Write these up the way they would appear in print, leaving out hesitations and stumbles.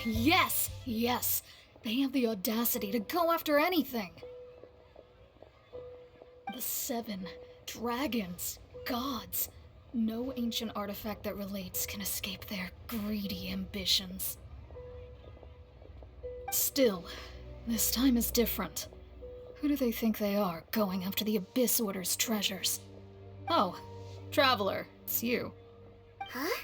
Yes! Yes! They have the audacity to go after anything! The 7 dragons, gods. No ancient artifact that relates can escape their greedy ambitions. Still, this time is different. Who do they think they are, going after the Abyss Order's treasures? Oh, Traveler, it's you. Huh?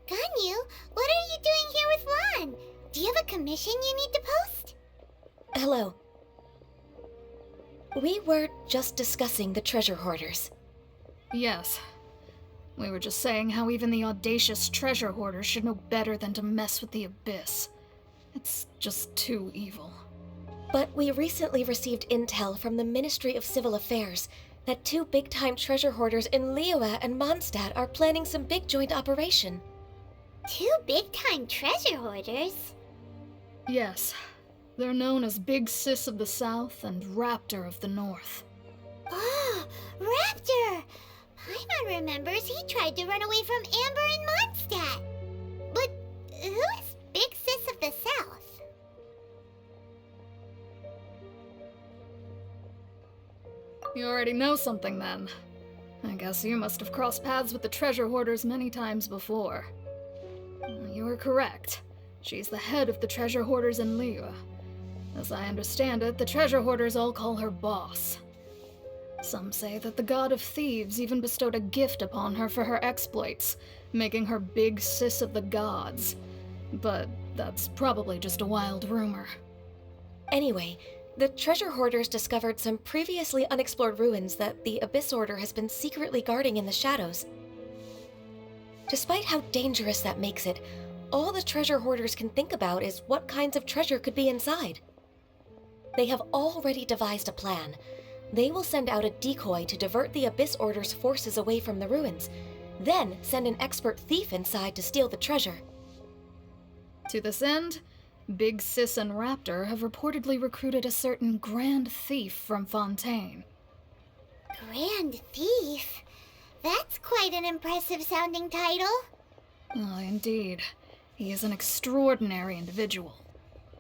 Ganyu, what are you doing here with Lan? Do you have a commission you need to post? Hello. We were just discussing the treasure hoarders. Yes. We were just saying how even the audacious treasure hoarders should know better than to mess with the Abyss. It's just too evil. But we recently received intel from the Ministry of Civil Affairs that 2 big-time treasure hoarders in Liyue and Mondstadt are planning some big joint operation. 2 big-time treasure hoarders? Yes. They're known as Big Sis of the South and Raptor of the North. Oh, Raptor! Paimon remembers he tried to run away from Amber in Mondstadt. But who is Big Sis of the South? You already know something then. I guess you must have crossed paths with the treasure hoarders many times before. You were correct. She's the head of the treasure hoarders in Liyue. As I understand it, the treasure hoarders all call her boss. Some say that the god of thieves even bestowed a gift upon her for her exploits, making her Big Sis of the gods. But that's probably just a wild rumor. Anyway, the treasure hoarders discovered some previously unexplored ruins that the Abyss Order has been secretly guarding in the shadows. Despite how dangerous that makes it, all the treasure hoarders can think about is what kinds of treasure could be inside. They have already devised a plan. They will send out a decoy to divert the Abyss Order's forces away from the ruins, then send an expert thief inside to steal the treasure. To this end, Big Sis and Raptor have reportedly recruited a certain Grand Thief from Fontaine. Grand Thief? That's quite an impressive sounding title. Oh, indeed. He is an extraordinary individual.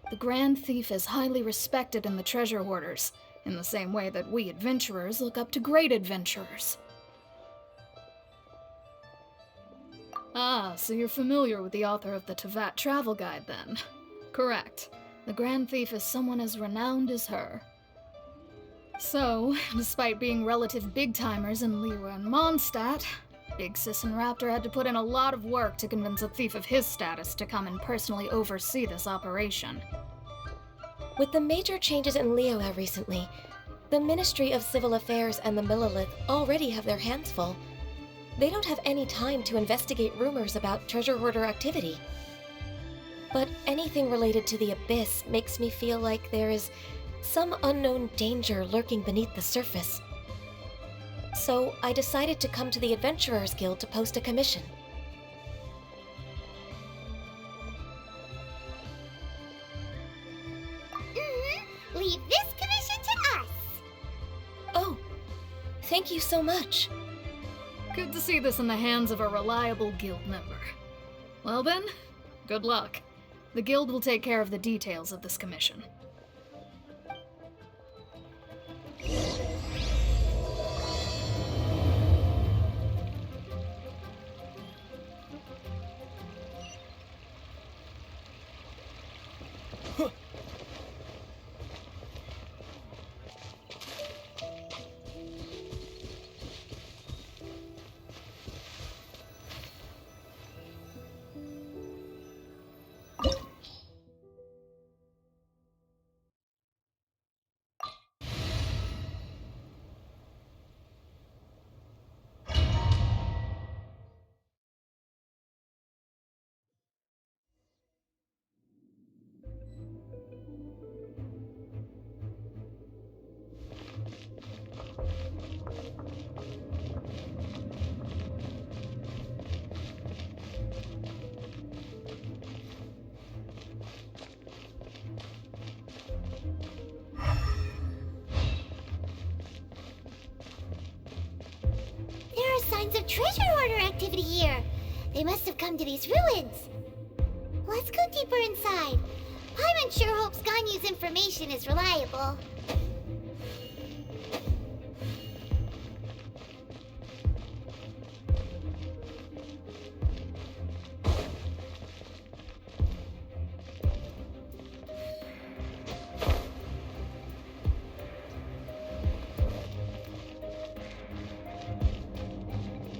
The Grand Thief is highly respected in the treasure hoarders, in the same way that we adventurers look up to great adventurers. Ah, so you're familiar with the author of the Tevat Travel Guide, then? Correct. The Grand Thief is someone as renowned as her. So, despite being relative big-timers in Liyue and Mondstadt, Big Sis and Raptor had to put in a lot of work to convince a thief of his status to come and personally oversee this operation. With the major changes in Liyue recently, the Ministry of Civil Affairs and the Millelith already have their hands full. They don't have any time to investigate rumors about treasure hoarder activity. But anything related to the Abyss makes me feel like there is some unknown danger lurking beneath the surface. So I decided to come to the Adventurers Guild to post a commission. Leave this commission to us. Oh, thank you so much. Good to see this in the hands of a reliable guild member. Well then, good luck. The guild will take care of the details of this commission. Signs of treasure hoarder activity here. They must have come to these ruins. Let's go deeper inside. Paimon sure hopes Ganyu's information is reliable.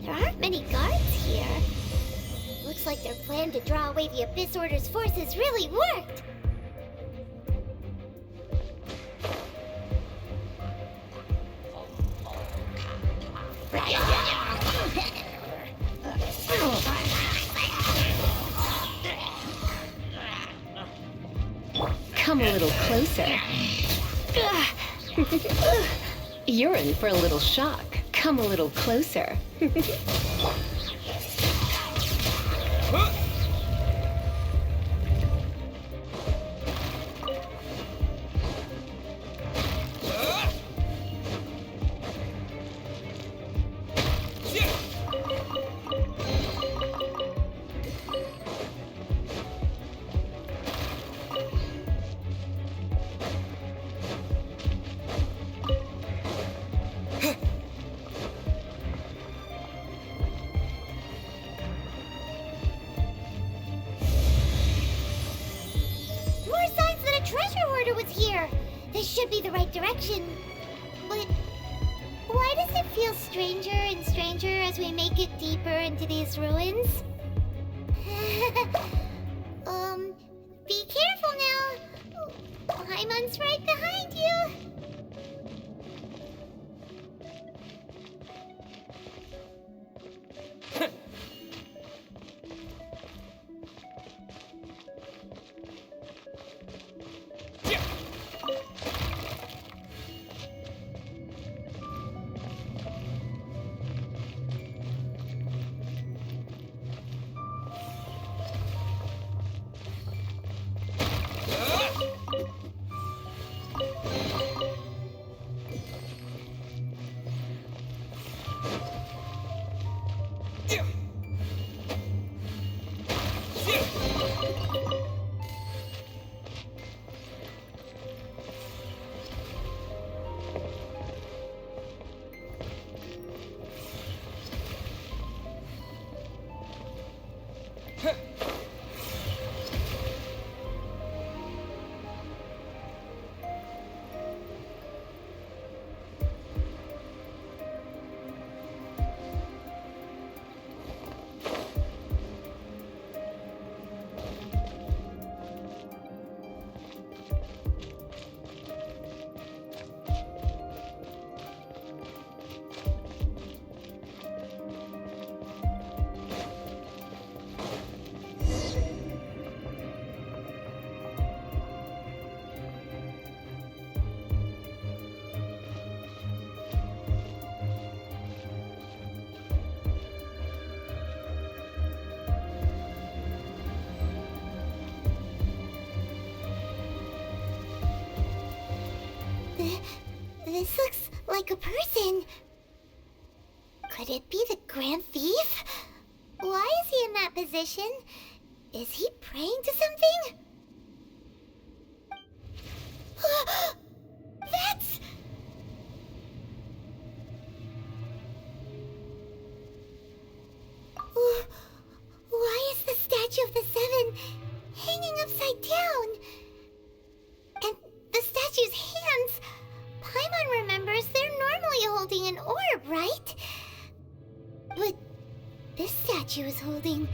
There aren't many guards here. Looks like their plan to draw away the Abyss Order's forces really worked. Come a little closer. You're in for a little shock. Come a little closer. More signs that a treasure hoarder was here. This should be the right direction. But why does it feel stranger and stranger as we make it deeper into these ruins? Be careful now. Paimon's right behind you. This looks like a person. Could it be the Grand Thief? Why is he in that position? Is he praying to something? That's... Why is the statue of the Seven hanging upside down? And the statue's hands... Paimon remembers they're normally holding an orb, right? But this statue is holding...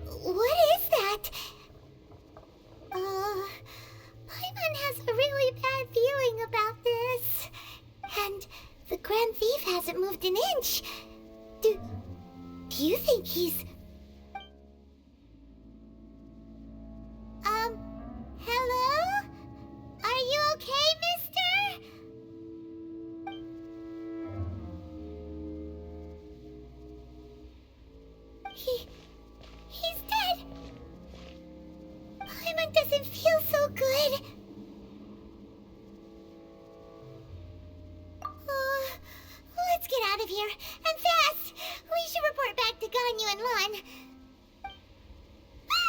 What is that? Paimon has a really bad feeling about this. And the Grand Thief hasn't moved an inch. Do you think he's... Hello? Are you okay, mister? He's dead. Paimon doesn't feel so good. Let's get out of here, and fast! We should report back to Ganyu and Lan. No!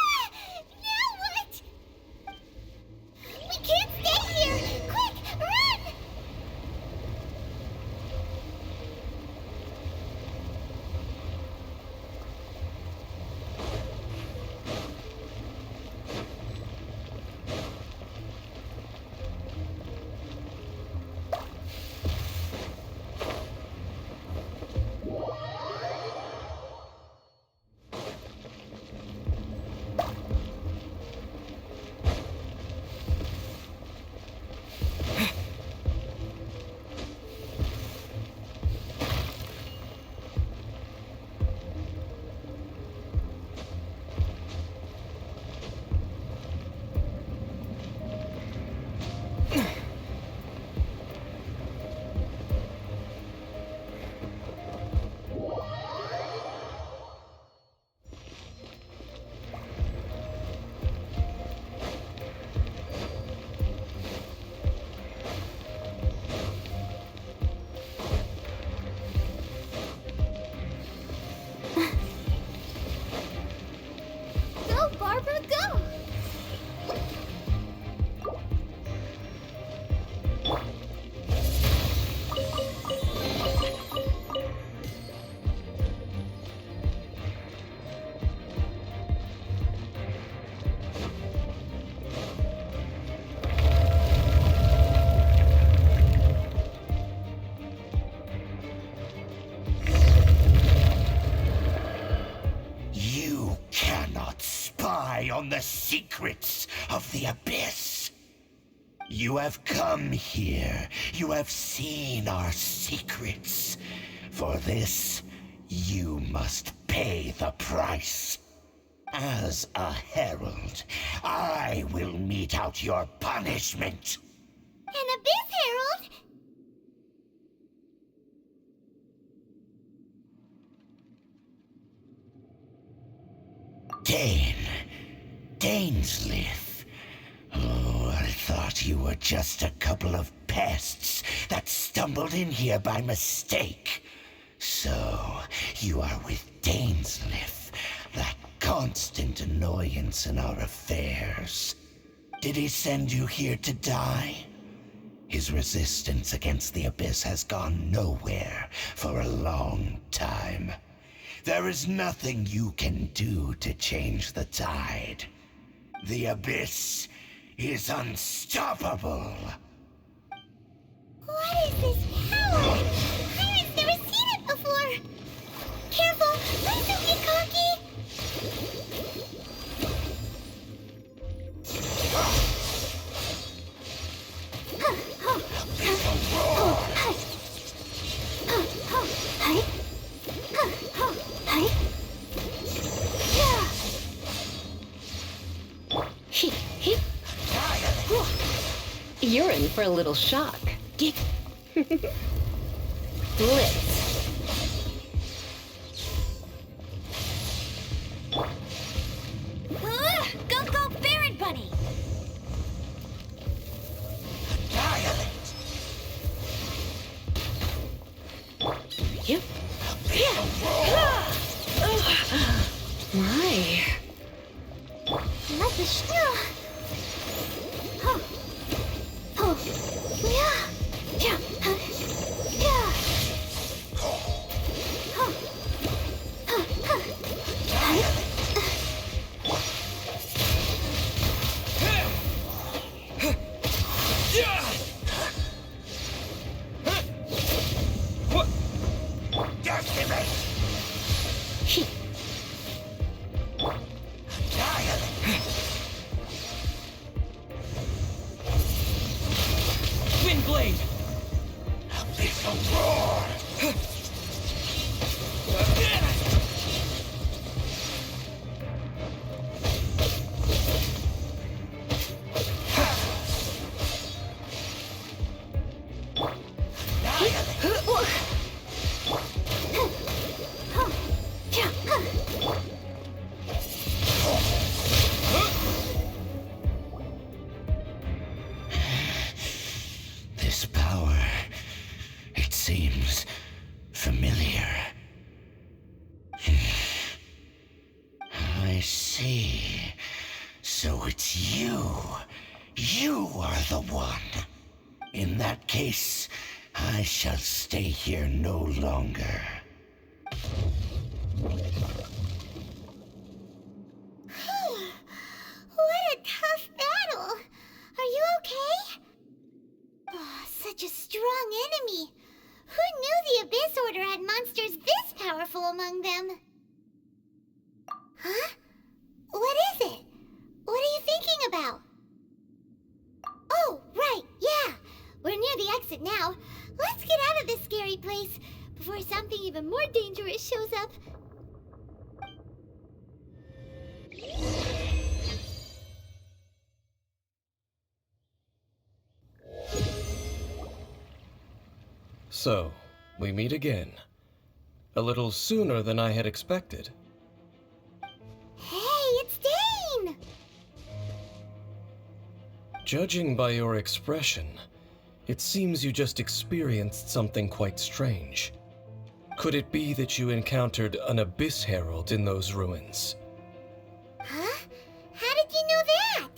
spy on the secrets of the Abyss. You have come here. You have seen our secrets. For this, you must pay the price. As a herald, I will mete out your punishment. An Abyss Herald? Dainsleif. Oh, I thought you were just a couple of pests that stumbled in here by mistake. So, you are with Dainsleif, that constant annoyance in our affairs. Did he send you here to die? His resistance against the Abyss has gone nowhere for a long time. There is nothing you can do to change the tide. The Abyss is unstoppable. What is this power? Pirate's never seen it before. Careful, please don't get cocky. You're in for a little shock. Blitz. Go, go, Barret Bunny! You. My. Let the snow. Windblade! Abyssal roar! This power, it seems familiar. I see. So it's you. You are the one. In that case, I shall stay here no longer. What a tough battle! Are you okay? Oh, such a strong enemy! Who knew the Abyss Order had monsters this powerful among them? Huh? What is it? What are you thinking about? Oh, right, yeah! We're near the exit now. Let's get out of this scary place before something even more dangerous shows up. So, we meet again. A little sooner than I had expected. Hey, it's Dane! Judging by your expression, it seems you just experienced something quite strange. Could it be that you encountered an Abyss Herald in those ruins? Huh? How did you know that?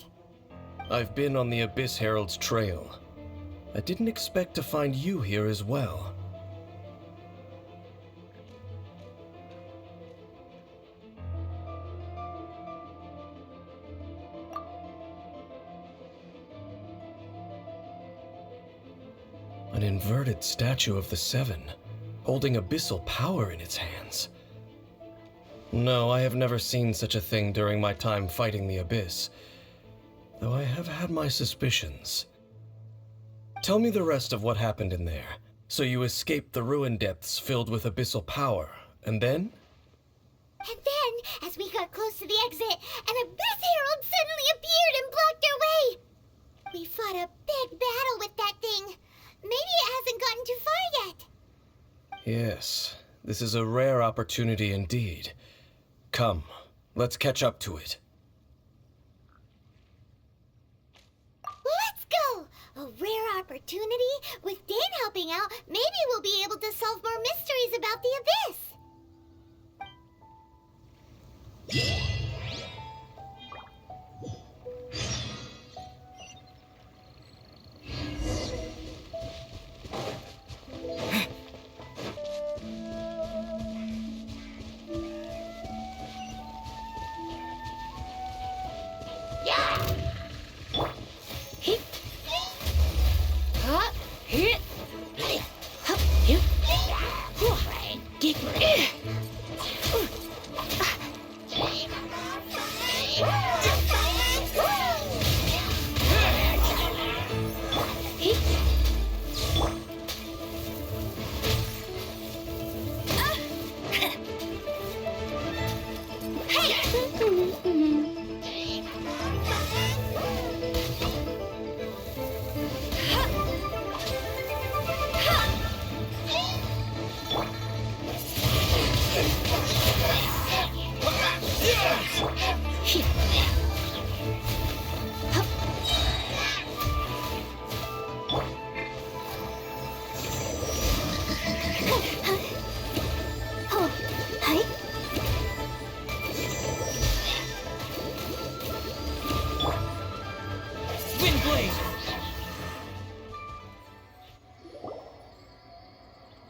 I've been on the Abyss Herald's trail. I didn't expect to find you here as well. An inverted statue of the Seven, holding abyssal power in its hands. No, I have never seen such a thing during my time fighting the Abyss, though I have had my suspicions. Tell me the rest of what happened in there. So you escaped the ruin depths filled with abyssal power, and then? And then, as we got close to the exit, an Abyss Herald suddenly appeared and blocked our way! We fought a big battle with that thing. Maybe it hasn't gotten too far yet. Yes, this is a rare opportunity indeed. Come, let's catch up to it. Let's go! A rare opportunity? With Dane helping out, maybe we'll be able to solve more mysteries about the Abyss.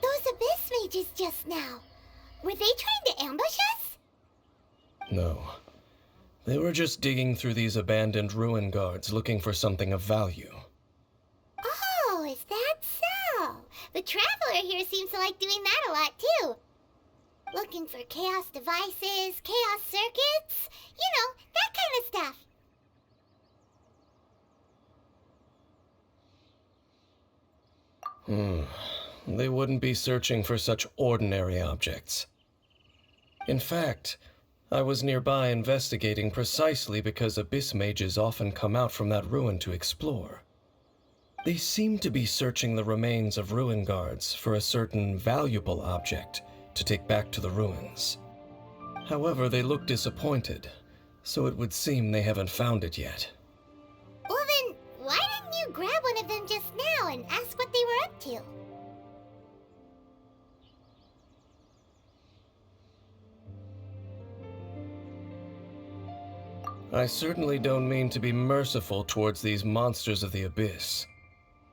Those Abyss mages just now. Were they trying to ambush us? No. They were just digging through these abandoned ruin guards looking for something of value. Oh, is that so? The Traveler here seems to like doing that a lot, too. Looking for chaos devices, chaos circuits, you know, that kind of stuff. They wouldn't be searching for such ordinary objects. In fact, I was nearby investigating precisely because Abyss mages often come out from that ruin to explore. They seem to be searching the remains of ruin guards for a certain valuable object to take back to the ruins. However, they look disappointed, so it would seem they haven't found it yet. Well then, why didn't you grab one of them just now and ask what they were up to? I certainly don't mean to be merciful towards these monsters of the Abyss,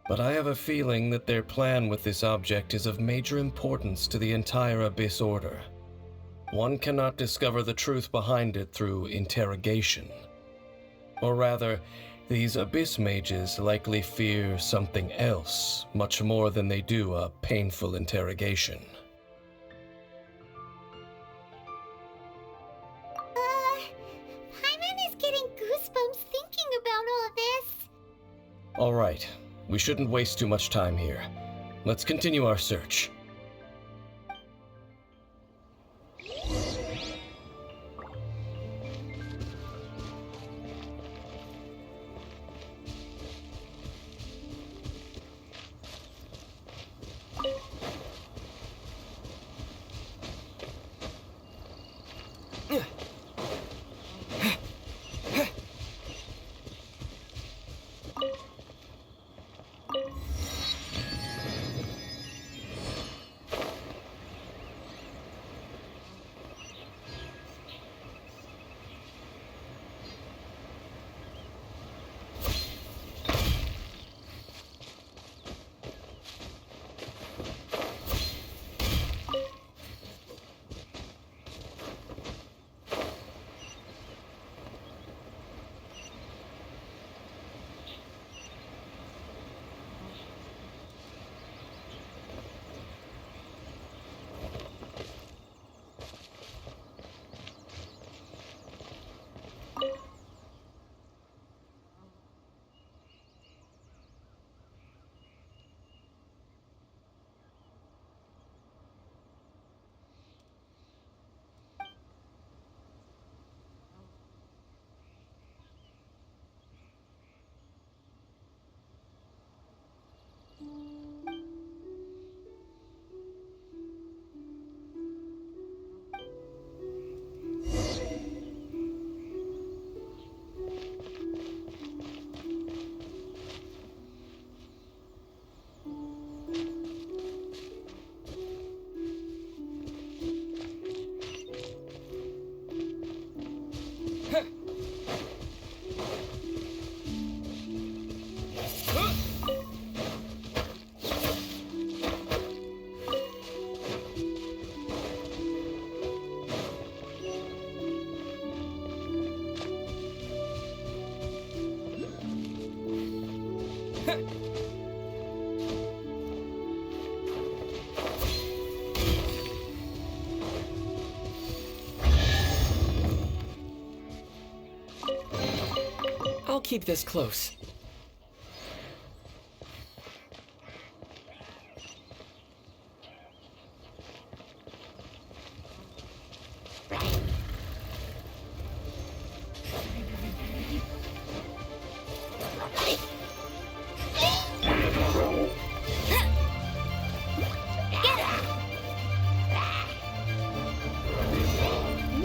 but I have a feeling that their plan with this object is of major importance to the entire Abyss Order. One cannot discover the truth behind it through interrogation. Or rather, these Abyss mages likely fear something else much more than they do a painful interrogation. Paimon is getting goosebumps thinking about all of this. All right, we shouldn't waste too much time here. Let's continue our search. I'll keep this close.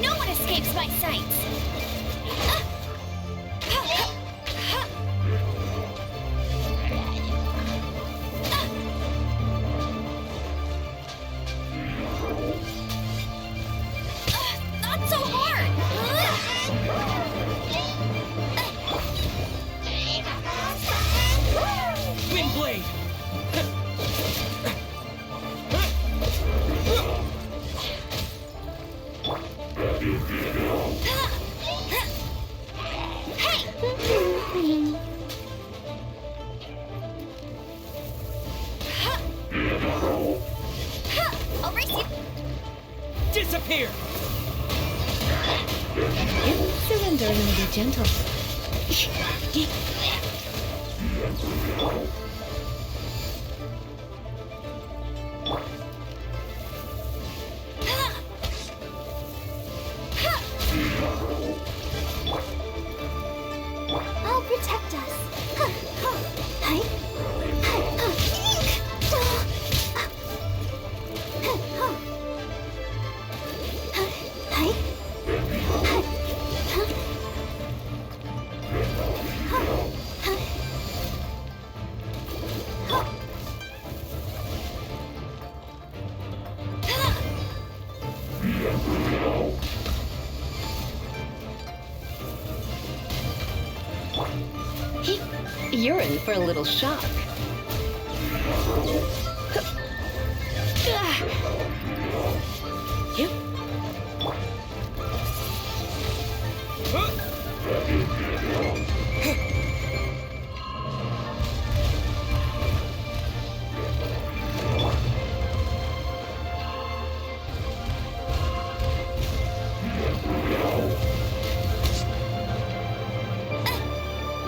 No one escapes my sights! Not so hard! Wind blade! I'll race you! Disappear! Surrendering will be gentle. I'll protect us. You're in for a little shock.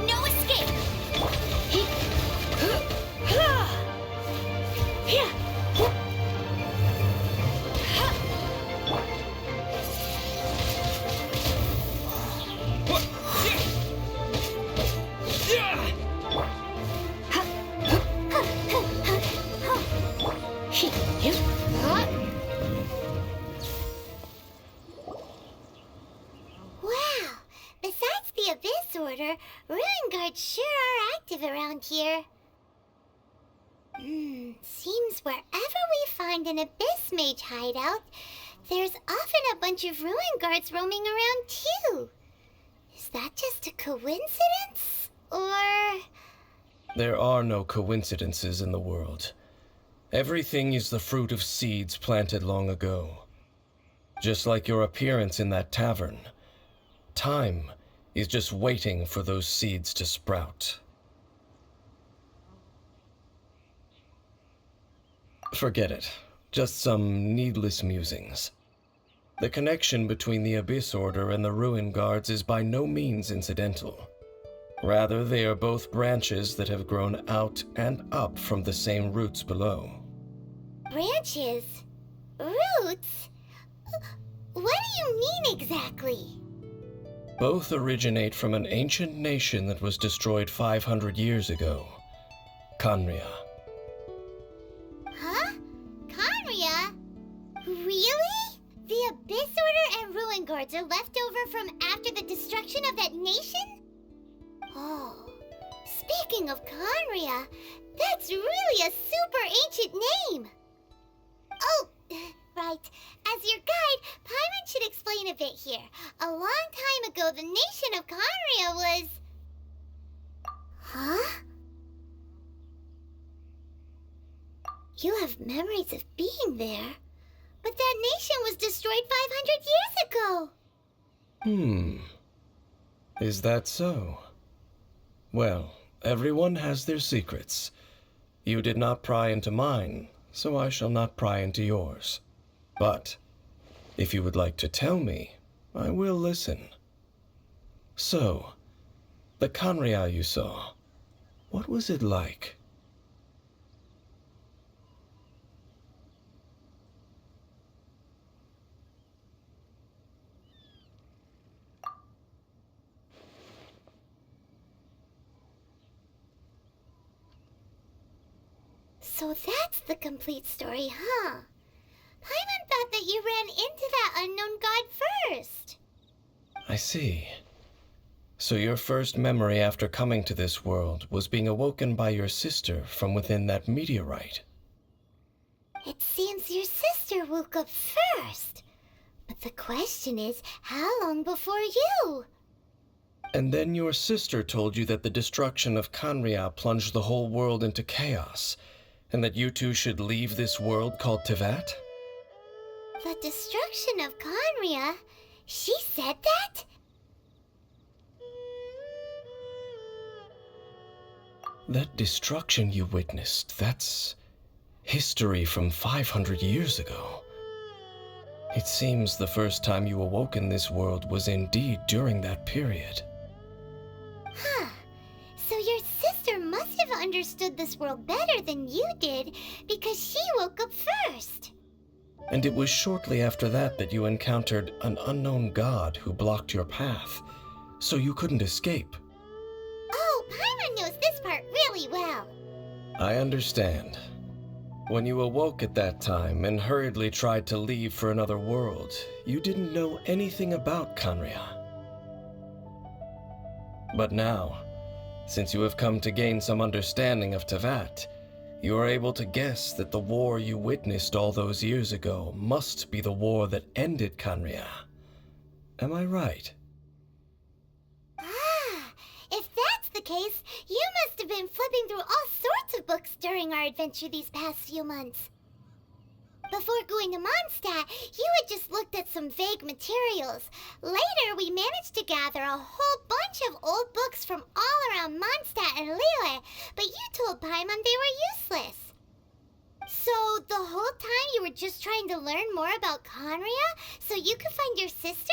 No escape! Wow! Besides the Abyss Order, Ruin Guards sure are active around here. Seems wherever we find an Abyss Mage hideout, there's often a bunch of Ruin Guards roaming around too. Is that just a coincidence? Or... There are no coincidences in the world. Everything is the fruit of seeds planted long ago. Just like your appearance in that tavern. Time is just waiting for those seeds to sprout. Forget it. Just some needless musings. The connection between the Abyss Order and the Ruin Guards is by no means incidental. Rather, they are both branches that have grown out and up from the same roots below. branches? Roots? What do you mean exactly? Both originate from an ancient nation that was destroyed 500 years ago. Khaenri'ah. Huh? Khaenri'ah? Really? The Abyss Order and Ruin Guards are left over from after the destruction of that nation? Oh, speaking of Khaenri'ah, that's really a super ancient name! Oh, right. As your guide, Paimon should explain explain a bit here. A long time ago, the nation of Conria was... Huh? You have memories of being there. But that nation was destroyed 500 years ago. Is that so? Well, everyone has their secrets. You did not pry into mine, so I shall not pry into yours. But, if you would like to tell me, I will listen. So, the Conria you saw, what was it like? So that's the complete story, huh? Paimon thought that you ran into that unknown god first. I see. So your first memory after coming to this world was being awoken by your sister from within that meteorite. It seems your sister woke up first. But the question is, how long before you? And then your sister told you that the destruction of Conria plunged the whole world into chaos, and that you two should leave this world called Tevat? The destruction of Conria? She said that? That destruction you witnessed, that's history from 500 years ago. It seems the first time you awoke in this world was indeed during that period. Huh. So your sister must have understood this world better than you did, because she woke up first. And it was shortly after that that you encountered an unknown god who blocked your path, so you couldn't escape. Oh, Paimon knows this part really well. I understand. When you awoke at that time and hurriedly tried to leave for another world, you didn't know anything about Conria. But now, since you have come to gain some understanding of Tevat, you are able to guess that the war you witnessed all those years ago must be the war that ended Conria. Am I right? Ah, if that's the case, you must have been flipping through all sorts of books during our adventure these past few months. Before going to Mondstadt, you had just looked at some vague materials. Later, we managed to gather a whole bunch of old books from all around Mondstadt and Liyue, but you told Paimon they were useless. So, the whole time you were just trying to learn more about Conria so you could find your sister?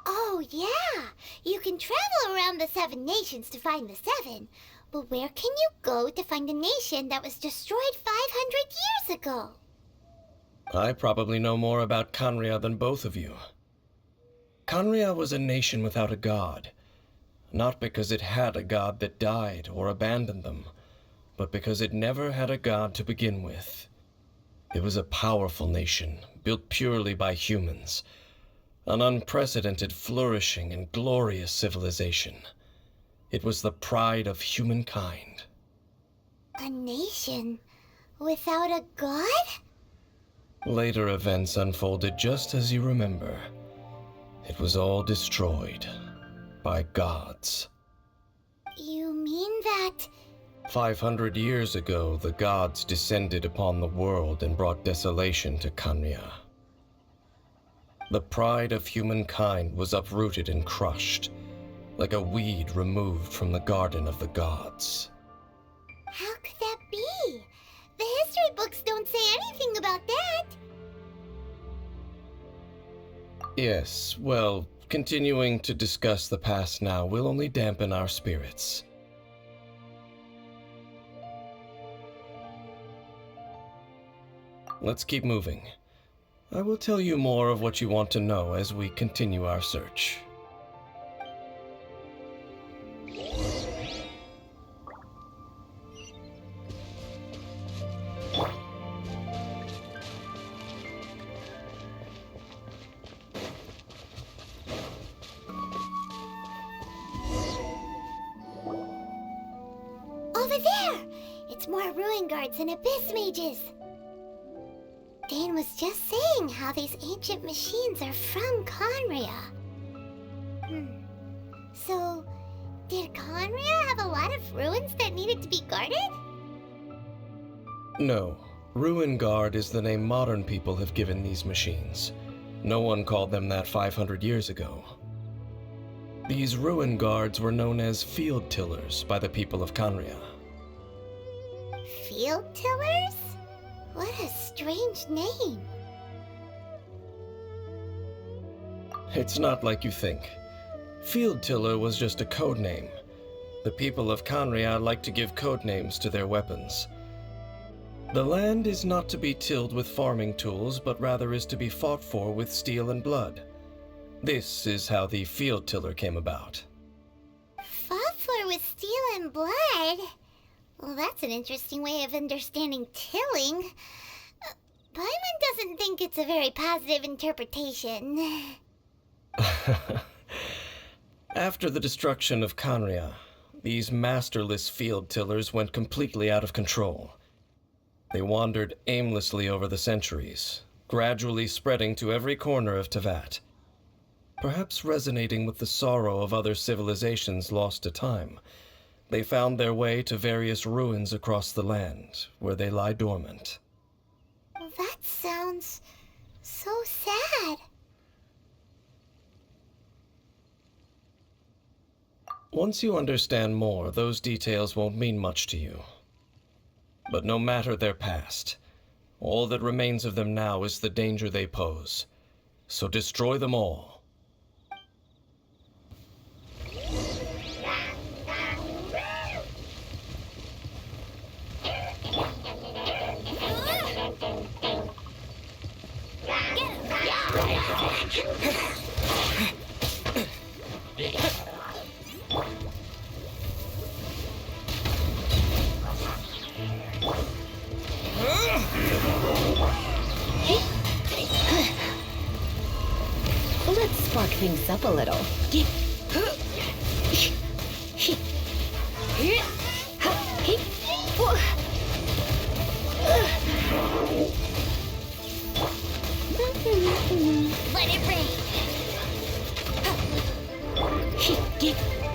Oh, yeah! You can travel around the 7 nations to find the 7. But where can you go to find a nation that was destroyed 500 years ago? I probably know more about Conria than both of you. Conria was a nation without a god, not because it had a god that died or abandoned them, but because it never had a god to begin with. It was a powerful nation, built purely by humans. An unprecedented, flourishing, and glorious civilization. It was the pride of humankind. A nation without a god? Later events unfolded just as you remember. It was all destroyed by gods. You mean that... 500 years ago, the gods descended upon the world and brought desolation to Conria. The pride of humankind was uprooted and crushed, like a weed removed from the garden of the gods. How could that be? The history books don't say anything about that. Yes, well, continuing to discuss the past now will only dampen our spirits. Let's keep moving. I will tell you more of what you want to know as we continue our search. Over there! It's more ruin guards and abyss mages. Dane was just saying how these ancient machines are from Conria. So, did Conria have a lot of ruins that needed to be guarded? No. Ruin Guard is the name modern people have given these machines. No one called them that 500 years ago. These Ruin Guards were known as Field Tillers by the people of Conria. Field tillers? What a strange name. It's not like you think. Field Tiller was just a code name. The people of Conria like to give code names to their weapons. The land is not to be tilled with farming tools, but rather is to be fought for with steel and blood. This is how the Field Tiller came about. Fought for with steel and blood? Well, that's an interesting way of understanding tilling. Paimon doesn't think it's a very positive interpretation. After the destruction of Conria, these masterless field tillers went completely out of control. They wandered aimlessly over the centuries, gradually spreading to every corner of Teyvat. Perhaps resonating with the sorrow of other civilizations lost to time, they found their way to various ruins across the land, where they lie dormant. That sounds so sad. Once you understand more, those details won't mean much to you. But no matter their past, all that remains of them now is the danger they pose. So destroy them all. Let's spark things up a little. Let it rain. Hey, get him!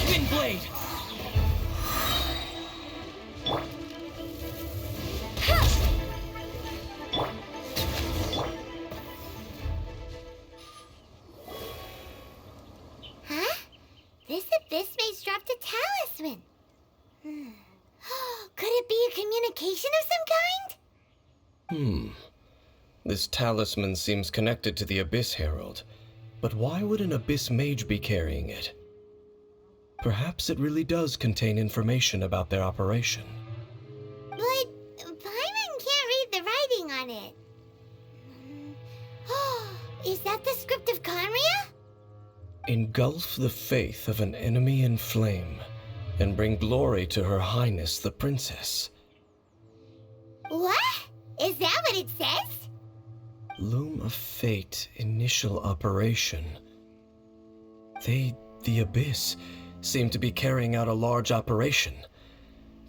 Wind Blade! Huh? This abyss mage dropped a talisman. Could it be a communication of some kind? This talisman seems connected to the Abyss Herald, but why would an Abyss Mage be carrying it? Perhaps it really does contain information about their operation. But Paimon can't read the writing on it. Is that the script of Conria? Engulf the faith of an enemy in flame, and bring glory to Her Highness the Princess. What? Is that what it says? Loom of Fate initial operation. The Abyss, seem to be carrying out a large operation.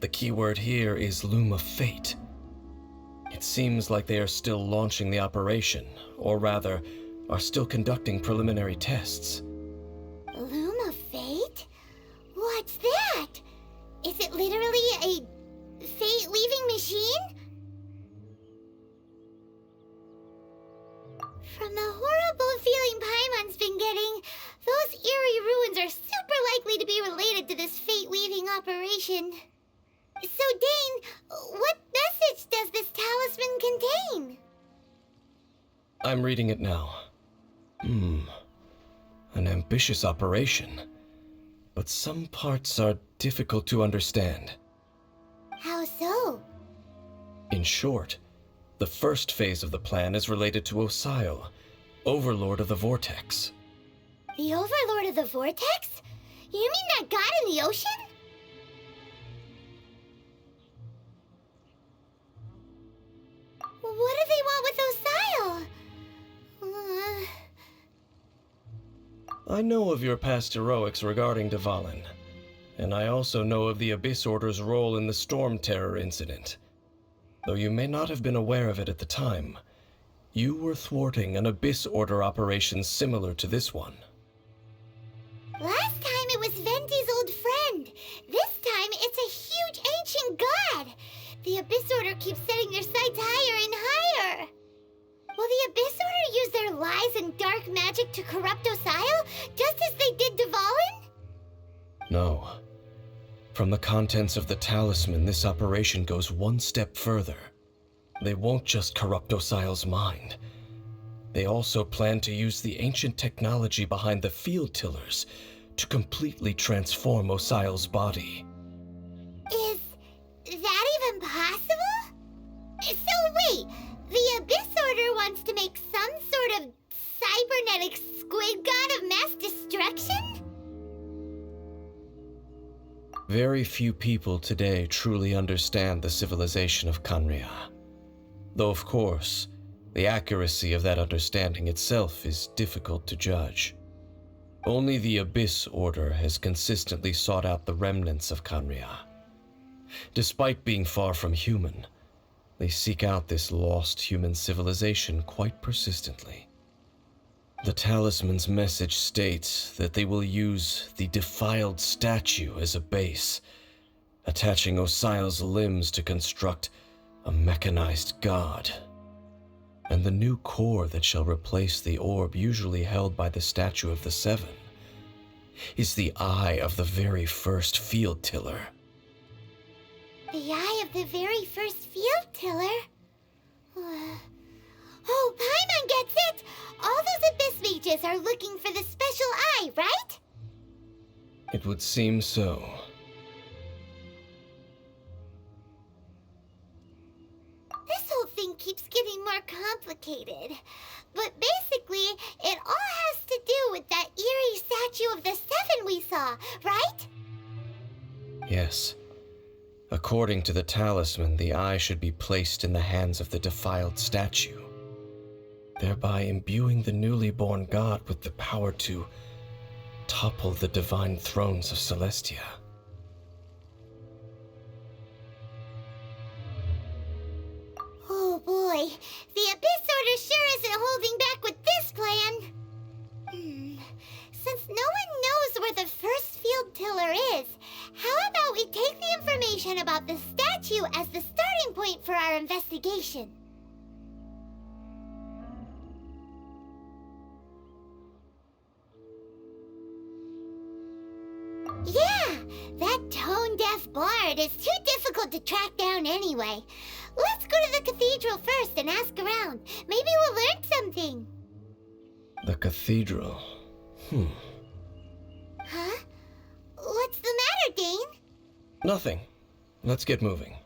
The keyword here is Loom of Fate. It seems like they are still launching the operation, or rather, are still conducting preliminary tests. Loom of Fate? What's that? Is it literally a fate-weaving machine? From the horrible feeling Paimon's been getting, those eerie ruins are super likely to be related to this fate-weaving operation. So, Dane, what message does this talisman contain? I'm reading it now. An ambitious operation. But some parts are difficult to understand. How so? In short, the first phase of the plan is related to Osile, Overlord of the Vortex. The Overlord of the Vortex? You mean that god in the ocean? What do they want with Osile? I know of your past heroics regarding Dvalin, and I also know of the Abyss Order's role in the Storm Terror incident. Though you may not have been aware of it at the time, you were thwarting an Abyss Order operation similar to this one. Last time it was Venti's old friend. This time it's a huge ancient god. The Abyss Order keeps setting their sights higher and higher. Will the Abyss Order use their lies and dark magic to corrupt Osile, just as they did Dvalin? No. From the contents of the talisman, this operation goes one step further. They won't just corrupt Osile's mind. They also plan to use the ancient technology behind the field tillers to completely transform Osile's body. Is that even possible? So wait, the Abyss Order wants to make some sort of cybernetic squid god of mass destruction? Very few people today truly understand the civilization of Conria. Though of course, the accuracy of that understanding itself is difficult to judge. Only the Abyss Order has consistently sought out the remnants of Conria. Despite being far from human, they seek out this lost human civilization quite persistently. The talisman's message states that they will use the defiled statue as a base, attaching Osile's limbs to construct a mechanized god. And the new core that shall replace the orb usually held by the Statue of the Seven is the eye of the very first field tiller. The eye of the very first field tiller? Oh, Paimon gets it! All those Abyss mages are looking for the special eye, right? It would seem so. This whole thing keeps getting more complicated. But basically, it all has to do with that eerie Statue of the Seven we saw, right? Yes. According to the talisman, the eye should be placed in the hands of the defiled statue, thereby imbuing the newly born god with the power to topple the divine thrones of Celestia. Oh boy, the Abyss Order sure isn't holding back with this plan. Since no one knows where the first field tiller is, how about we take the information about the statue as the starting point for our investigation? Yeah, that tone-deaf bard is too difficult to track down anyway. Let's go to the cathedral first and ask around. Maybe we'll learn something. The cathedral. Huh? What's the matter, Dane? Nothing. Let's get moving.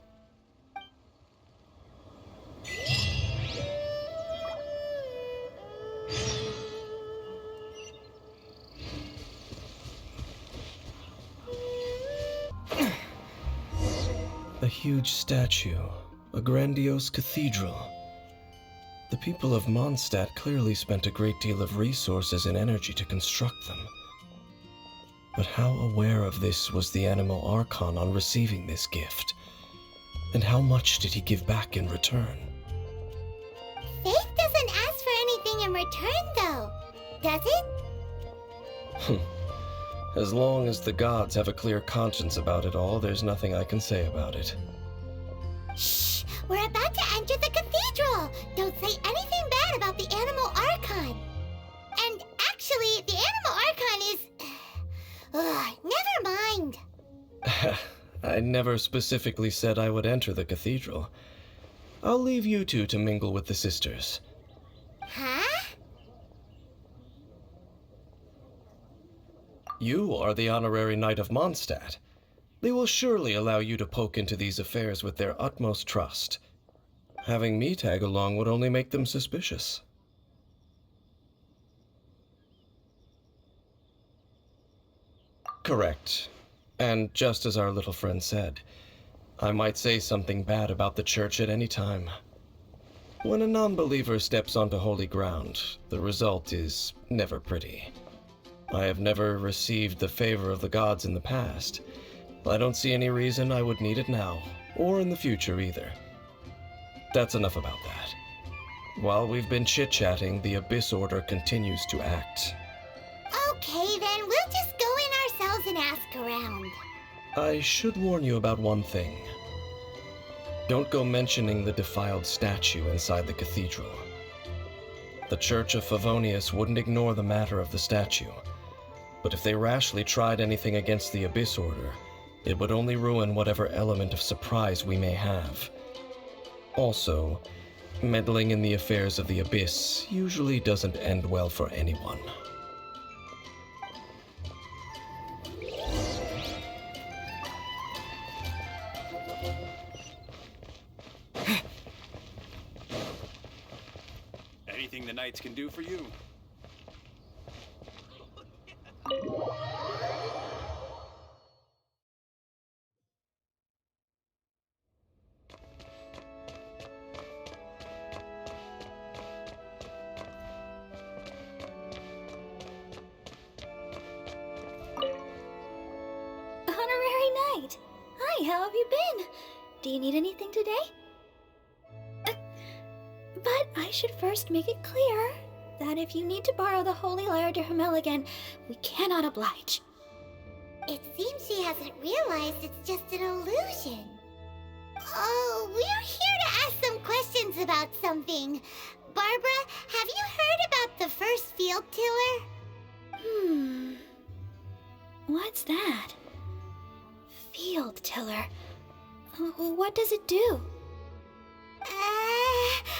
huge statue, a grandiose cathedral. The people of Mondstadt clearly spent a great deal of resources and energy to construct them. But how aware of this was the Animal Archon on receiving this gift? And how much did he give back in return? Faith doesn't ask for anything in return, though, does it? As long as the gods have a clear conscience about it all, there's nothing I can say about it. Shh! We're about to enter the cathedral! Don't say anything bad about the Animal Archon! And actually, the Animal Archon is... never mind! I never specifically said I would enter the cathedral. I'll leave you two to mingle with the sisters. Huh? You are the honorary knight of Mondstadt. They will surely allow you to poke into these affairs with their utmost trust. Having me tag along would only make them suspicious. Correct. And just as our little friend said, I might say something bad about the church at any time. When a non-believer steps onto holy ground, the result is never pretty. I have never received the favor of the gods in the past. I don't see any reason I would need it now, or in the future either. That's enough about that. While we've been chit-chatting, the Abyss Order continues to act. Okay, then we'll just go in ourselves and ask around. I should warn you about one thing. Don't go mentioning the defiled statue inside the cathedral. The Church of Favonius wouldn't ignore the matter of the statue, but if they rashly tried anything against the Abyss Order, it would only ruin whatever element of surprise we may have. Also, meddling in the affairs of the Abyss usually doesn't end well for anyone. Anything the knights can do for you. Honorary Knight! Hi, how have you been? Do you need anything today? But I should first make it clear that if you need to borrow the Holy Lyre to Hermel again, we cannot oblige. It seems she hasn't realized it's just an illusion. Oh, we're here to ask some questions about something. Barbara, have you heard about the first field tiller? What's that? Field tiller. What does it do?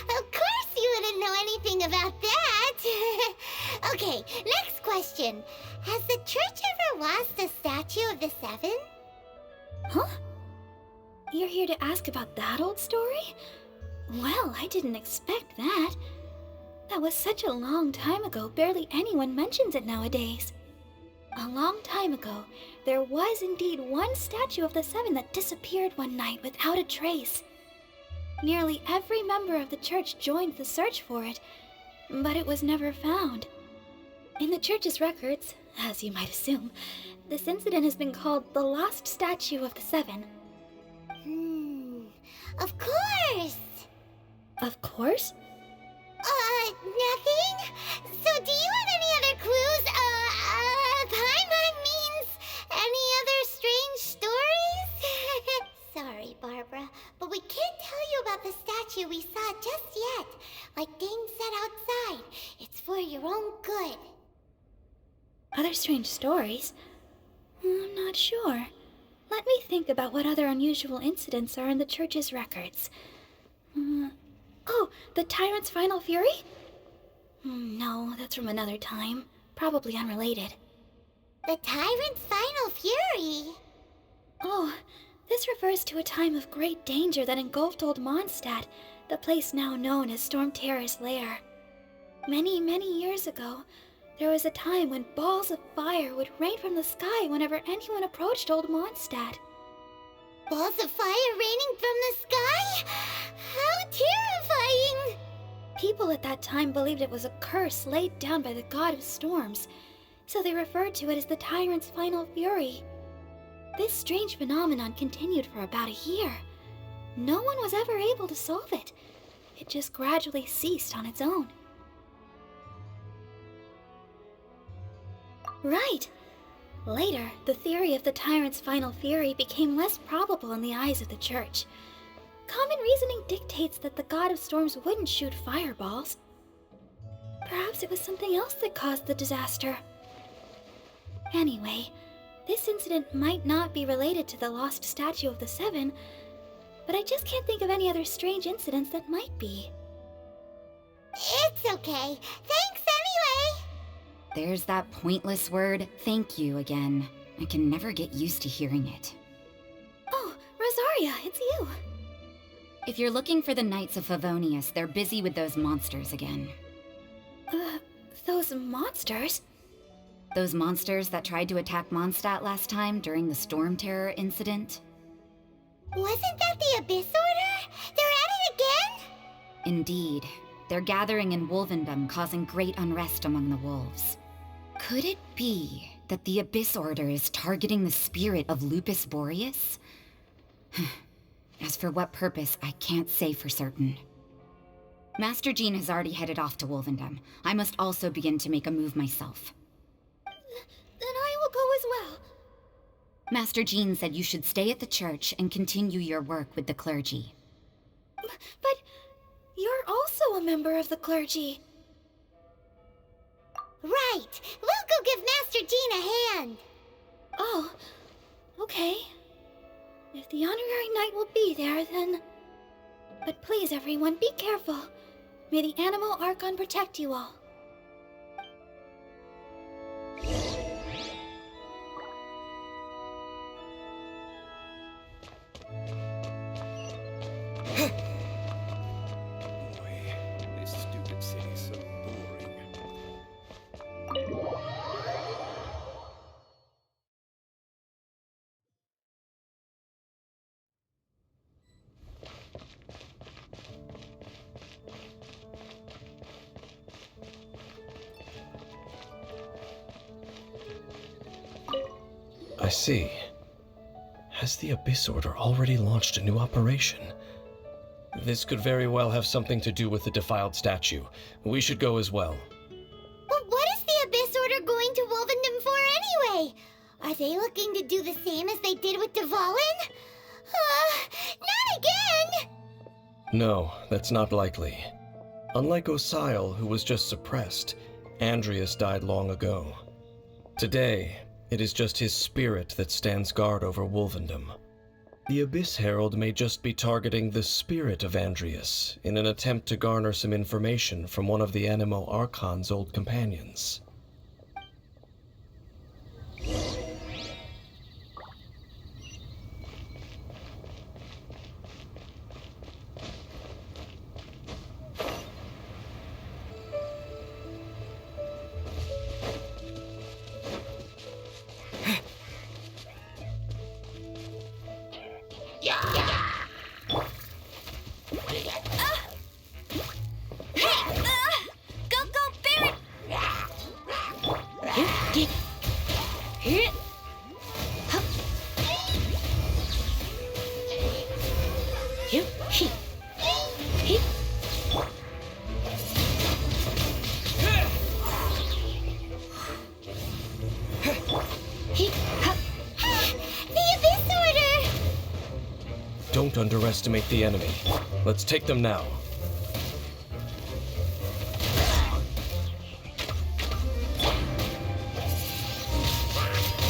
Of course you wouldn't know anything about that. Okay, next question. Has the church ever lost a statue of the Seven? Huh? You're here to ask about that old story? Well, I didn't expect that. That was such a long time ago, barely anyone mentions it nowadays. A long time ago, there was indeed one statue of the Seven that disappeared one night without a trace. Nearly every member of the church joined the search for it, but it was never found. In the church's records, as you might assume, this incident has been called the Lost Statue of the Seven. Of course! Of course? Nothing? So do you have any other clues? Paimon means any other strange stories? Sorry, Barbara, but we can't tell you about the statue we saw just yet. Like Dane said outside, it's for your own good. Other strange stories? I'm not sure. Let me think about what other unusual incidents are in the church's records. Oh, the Tyrant's Final Fury? No, that's from another time. Probably unrelated. The Tyrant's Final Fury? Oh, this refers to a time of great danger that engulfed old Mondstadt, the place now known as Storm Terror's lair. Many, many years ago, there was a time when balls of fire would rain from the sky whenever anyone approached old Mondstadt. Balls of fire raining from the sky? How terrifying! People at that time believed it was a curse laid down by the god of storms, so they referred to it as the tyrant's final fury. This strange phenomenon continued for about a year. No one was ever able to solve it. It just gradually ceased on its own. Right. Later, the theory of the tyrant's final fury became less probable in the eyes of the church. Common reasoning dictates that the god of storms wouldn't shoot fireballs. Perhaps it was something else that caused the disaster. Anyway, this incident might not be related to the lost statue of the Seven, but I just can't think of any other strange incidents that might be. It's okay. Thanks anyway! There's that pointless word, thank you, again. I can never get used to hearing it. Oh, Rosaria, it's you. If you're looking for the Knights of Favonius, they're busy with those monsters again. Those monsters? Those monsters that tried to attack Mondstadt last time during the Storm Terror incident? Wasn't that the Abyss Order? They're at it again? Indeed. They're gathering in Wolvendom, causing great unrest among the wolves. Could it be that the Abyss Order is targeting the spirit of Lupus Boreas? As for what purpose, I can't say for certain. Master Jean has already headed off to Wolvendom. I must also begin to make a move myself. Then I will go as well. Master Jean said you should stay at the church and continue your work with the clergy. But you're also a member of the clergy. Right! We'll go give Master Jean a hand! Oh, okay. If the honorary knight will be there, then... But please, everyone, be careful. May the Animal Archon protect you all. Boy, this stupid city's so boring. I see. Has the Abyss Order already launched a new operation? This could very well have something to do with the defiled statue. We should go as well. But what is the Abyss Order going to Wolvendom for anyway? Are they looking to do the same as they did with Dvalin? Not again! No, that's not likely. Unlike Osile, who was just suppressed, Andreas died long ago. Today, it is just his spirit that stands guard over Wolvendom. The Abyss Herald may just be targeting the spirit of Andreas in an attempt to garner some information from one of the Animo Archon's old companions. Don't underestimate the enemy. Let's take them now.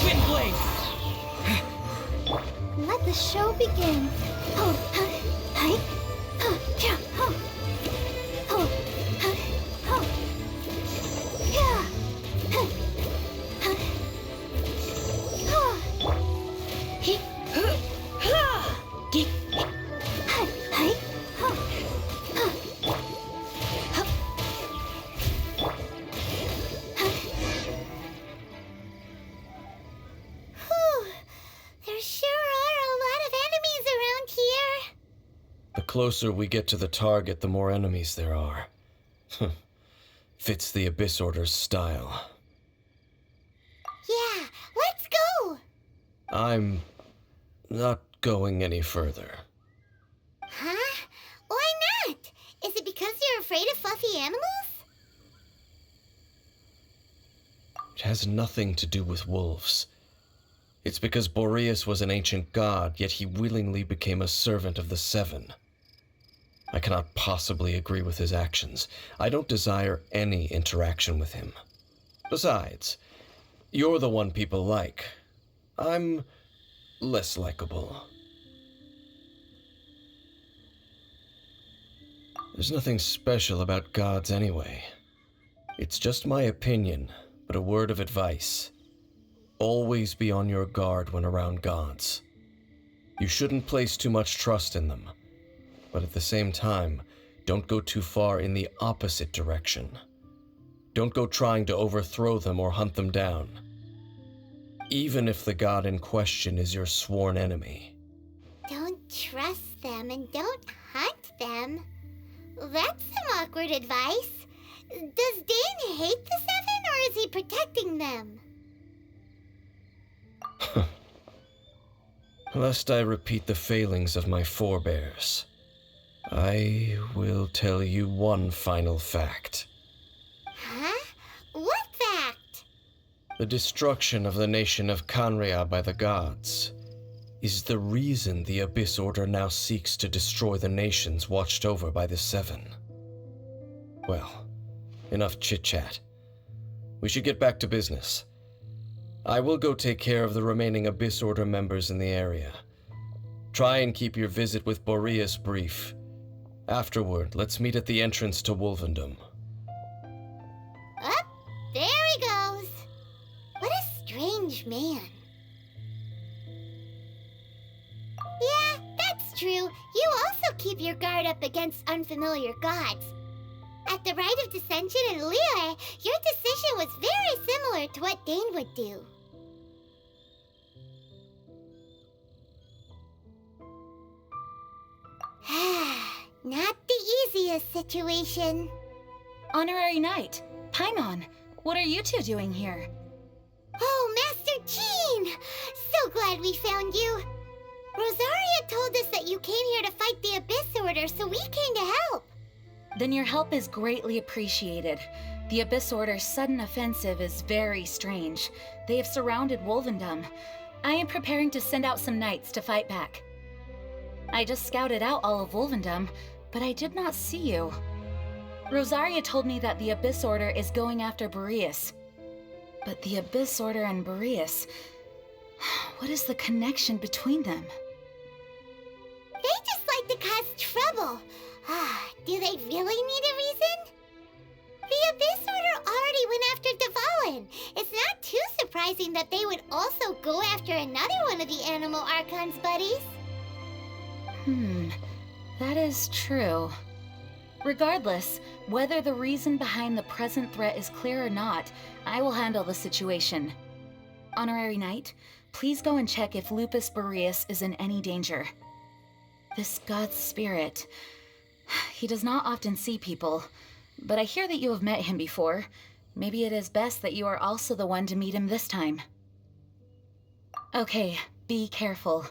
Windblade! Let the show begin. There sure are a lot of enemies The closer we get to the target, the more enemies there are. Fits the Abyss Order's style. Yeah, let's go! I'm not going any further. Huh? Why not? Is it because you're afraid of fluffy animals? It has nothing to do with wolves. It's because Boreas was an ancient god, yet he willingly became a servant of the Seven. I cannot possibly agree with his actions. I don't desire any interaction with him. Besides, you're the one people like. I'm less likable. There's nothing special about gods anyway. It's just my opinion, but a word of advice. Always be on your guard when around gods. You shouldn't place too much trust in them, but at the same time, don't go too far in the opposite direction. Don't go trying to overthrow them or hunt them down, even if the god in question is your sworn enemy. Don't trust them and don't hunt them. That's some awkward advice. Does Dane hate the Seven, or is he protecting them? Lest I repeat the failings of my forebears, I will tell you one final fact. Huh? What fact? The destruction of the nation of Canria by the gods is the reason the Abyss Order now seeks to destroy the nations watched over by the Seven. Well, enough chit-chat. We should get back to business. I will go take care of the remaining Abyss Order members in the area. Try and keep your visit with Boreas brief. Afterward, let's meet at the entrance to Wolvendom. Up, there he goes. What a strange man. Yeah, that's true. You also keep your guard up against unfamiliar gods. At the Rite of Dissension in Liyue, your decision was very similar to what Dane would do. Not the easiest situation. Honorary Knight, Paimon, what are you two doing here? Oh, Master Jean! So glad we found you. Rosaria told us that you came here to fight the Abyss Order, so we came to help. Then your help is greatly appreciated. The Abyss Order's sudden offensive is very strange. They have surrounded Wolvendom. I am preparing to send out some knights to fight back. I just scouted out all of Wolvendom, but I did not see you. Rosaria told me that the Abyss Order is going after Boreas. But the Abyss Order and Boreas... what is the connection between them? They just like to cause trouble. Do they really need a reason? The Abyss Order already went after Dvalin. It's not too surprising that they would also go after another one of the Animal Archon's buddies. That is true. Regardless, whether the reason behind the present threat is clear or not, I will handle the situation. Honorary Knight, please go and check if Lupus Boreas is in any danger. This god's spirit... he does not often see people, but I hear that you have met him before. Maybe it is best that you are also the one to meet him this time. Okay, be careful.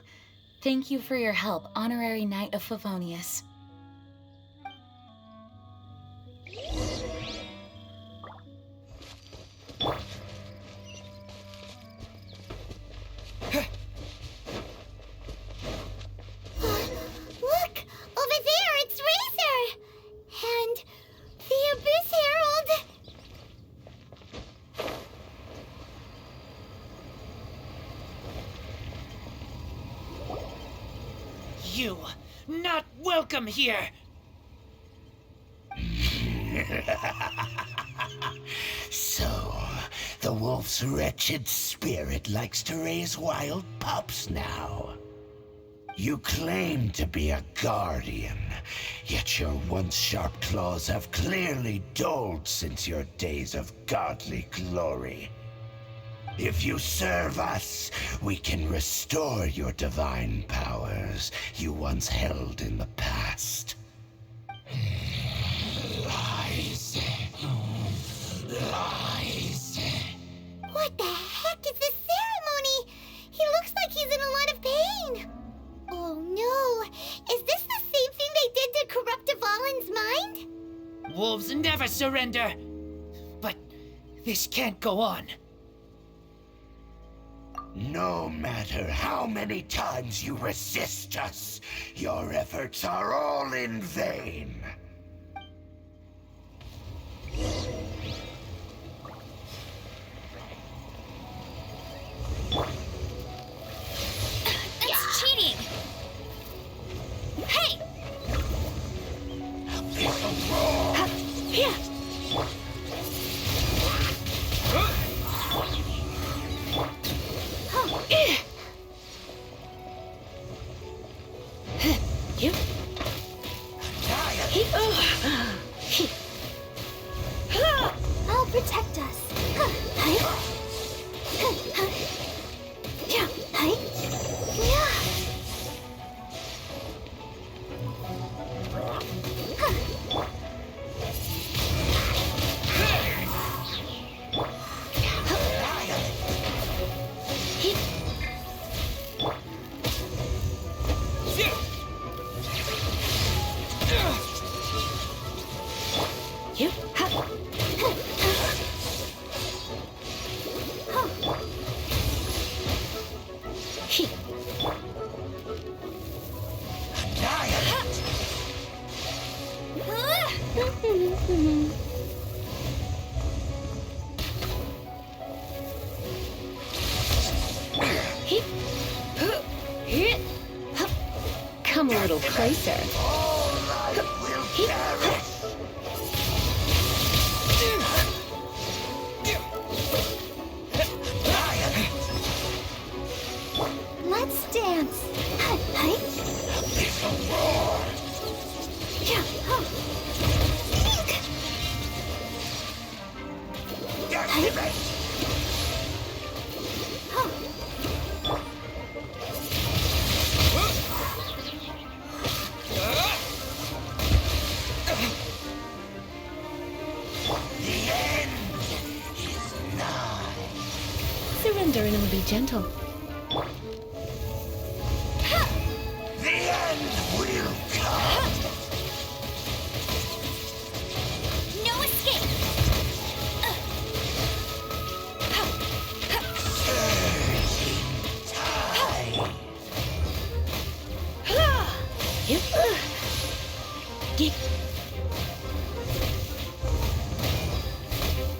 Thank you for your help, Honorary Knight of Favonius. Look! Over there, it's Razor! And the Abyss Herald! You, not welcome here! So, the wolf's wretched spirit likes to raise wild pups now. You claim to be a guardian, yet your once sharp claws have clearly dulled since your days of godly glory. If you serve us, we can restore your divine powers you once held in the past. Lies. Lies. What the heck is this ceremony? He looks like he's in a lot of pain. Oh no, is this the same thing they did to corrupt Dvalin's mind? Wolves never surrender. But this can't go on. No matter how many times you resist us, your efforts are all in vain. It's cheating! Hey! Here. You? I'll protect us. Come a little closer. Let's dance. Surrender and it will be gentle. The end will come. No escape!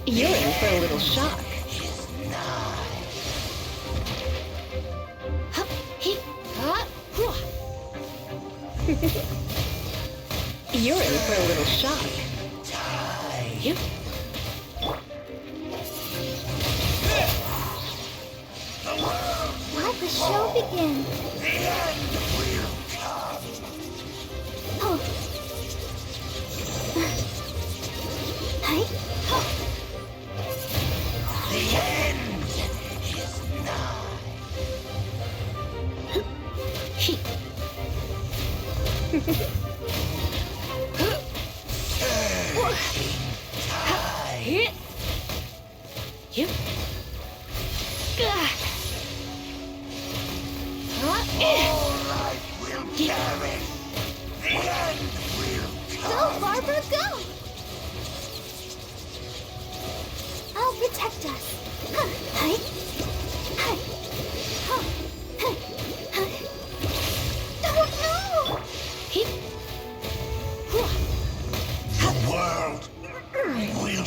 You're in for a little shock. You're in for a little shock. You? Let the show begin. The end will come. Oh. The end is nigh. You? All life will perish. The end will Go, come. Barbara, go! I'll protect us. Oh no! The world will.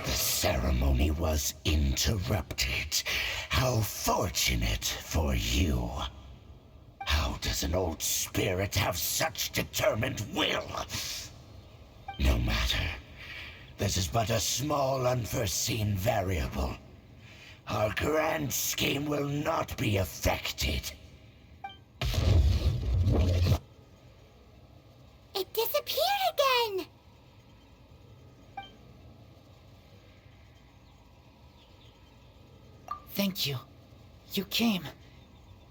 The ceremony was interrupted. How fortunate for you. How does an old spirit have such determined will? No matter. This is but a small unforeseen variable. Our grand scheme will not be affected. It disappeared again! Thank you. You came.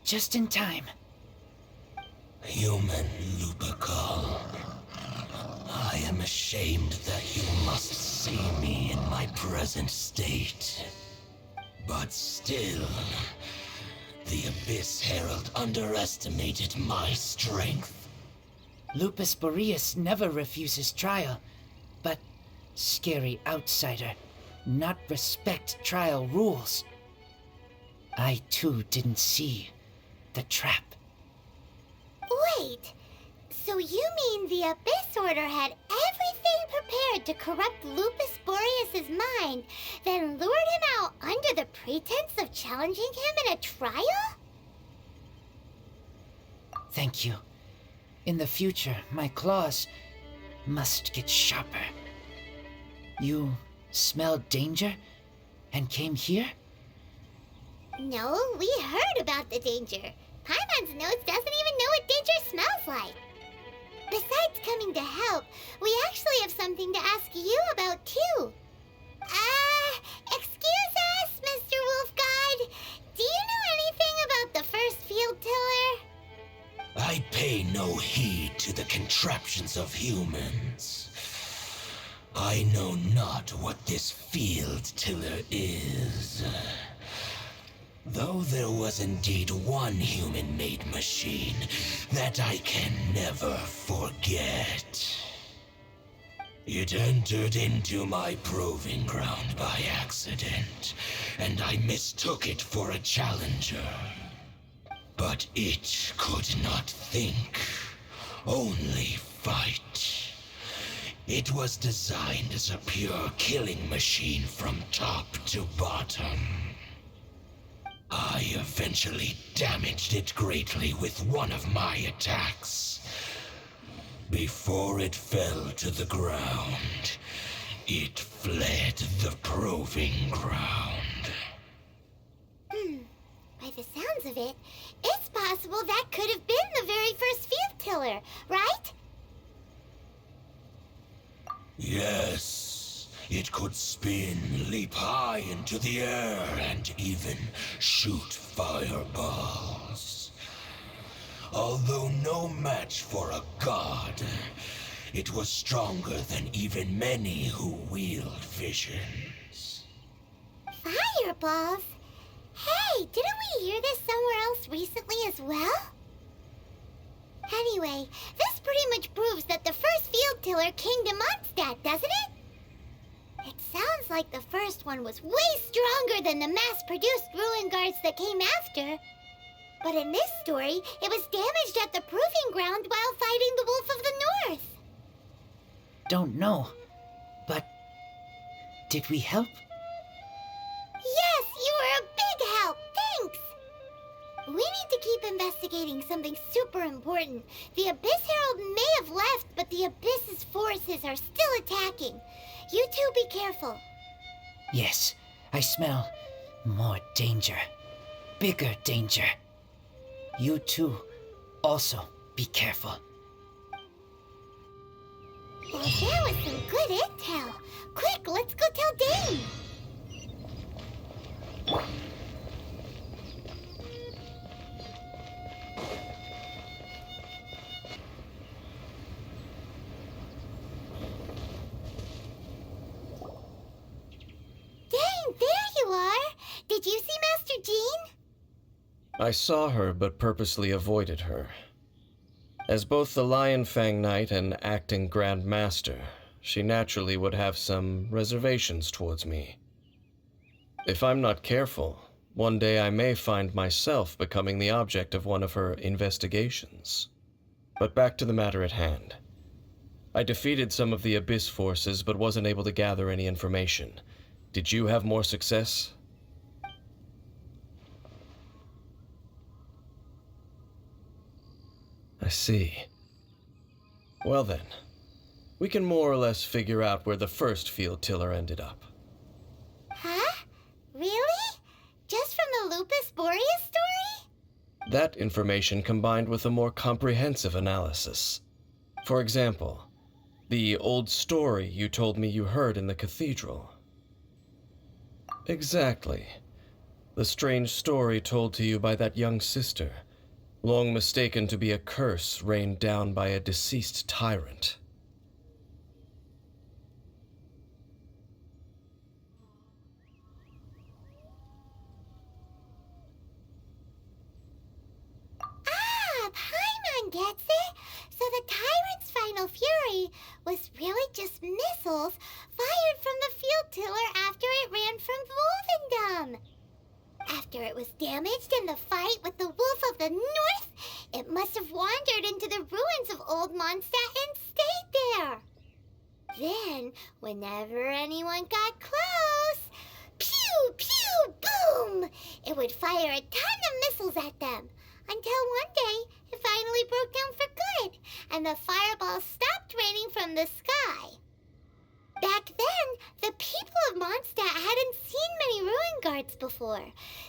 Just in time. Human Lupercal, I am ashamed that you must see me in my present state. But still, the Abyss Herald underestimated my strength. Lupus Boreas never refuses trial, but scary outsider, not respect trial rules. I too didn't see the trap. Wait, so you mean the Abyss Order had everything prepared to corrupt Lupus Boreas' mind, then lured him out under the pretense of challenging him in a trial? Thank you. In the future, my claws must get sharper. You smelled danger and came here? No, we heard about the danger. Paimon's nose doesn't even know what danger smells like. Besides coming to help, we actually have something to ask you about too. Excuse us, Mr. Wolf God. Do you know anything about the first field tiller? I pay no heed to the contraptions of humans. I know not what this field tiller is. Though there was indeed one human-made machine that I can never forget. It entered into my proving ground by accident, and I mistook it for a challenger. But it could not think, only fight. It was designed as a pure killing machine from top to bottom. I eventually damaged it greatly with one of my attacks. Before it fell to the ground, it fled the proving ground. By the sounds of it, it's possible that could have been the very first field tiller, right? Yes. It could spin, leap high into the air, and even shoot fireballs. Although no match for a god, it was stronger than even many who wield visions. Fireballs? Hey, didn't we hear this somewhere else recently as well? Anyway, this pretty much proves that the first field tiller came to Mondstadt, doesn't it? It sounds like the first one was way stronger than the mass-produced ruin guards that came after. But in this story, it was damaged at the proving ground while fighting the Wolf of the North. Don't know, but did we help? Yes, you were a big help. Thanks. We need to keep investigating something super important. The Abyss Herald may have left, but the Abyss's forces are still attacking. You two be careful. Yes, I smell more danger. Bigger danger. You two also be careful. Well, that was some good intel. Quick, let's go tell Dane. There you are! Did you see Master Jean? I saw her, but purposely avoided her. As both the Lion Fang Knight and acting Grand Master, she naturally would have some reservations towards me. If I'm not careful, one day I may find myself becoming the object of one of her investigations. But back to the matter at hand. I defeated some of the Abyss forces, but wasn't able to gather any information. Did you have more success? I see. Well then, we can more or less figure out where the first field tiller ended up. Huh? Really? Just from the Lupus Boreas story? That information combined with a more comprehensive analysis. For example, the old story you told me you heard in the cathedral. Exactly. The strange story told to you by that young sister, long mistaken to be a curse rained down by a deceased tyrant. Paimon gets it! So the tyrant's final fury was really just missiles fired from the field tiller after it ran from Wolvendom. After it was damaged in the fight with the Wolf of the North, it must have wandered into the ruins of Old Mondstadt and stayed there. Then, whenever anyone got close, pew, pew, boom! It would fire a ton of missiles at them, until one day it finally broke down for good, and the fireballs stopped raining from the sky. Back then, the people of Mondstadt hadn't seen many ruin guards before,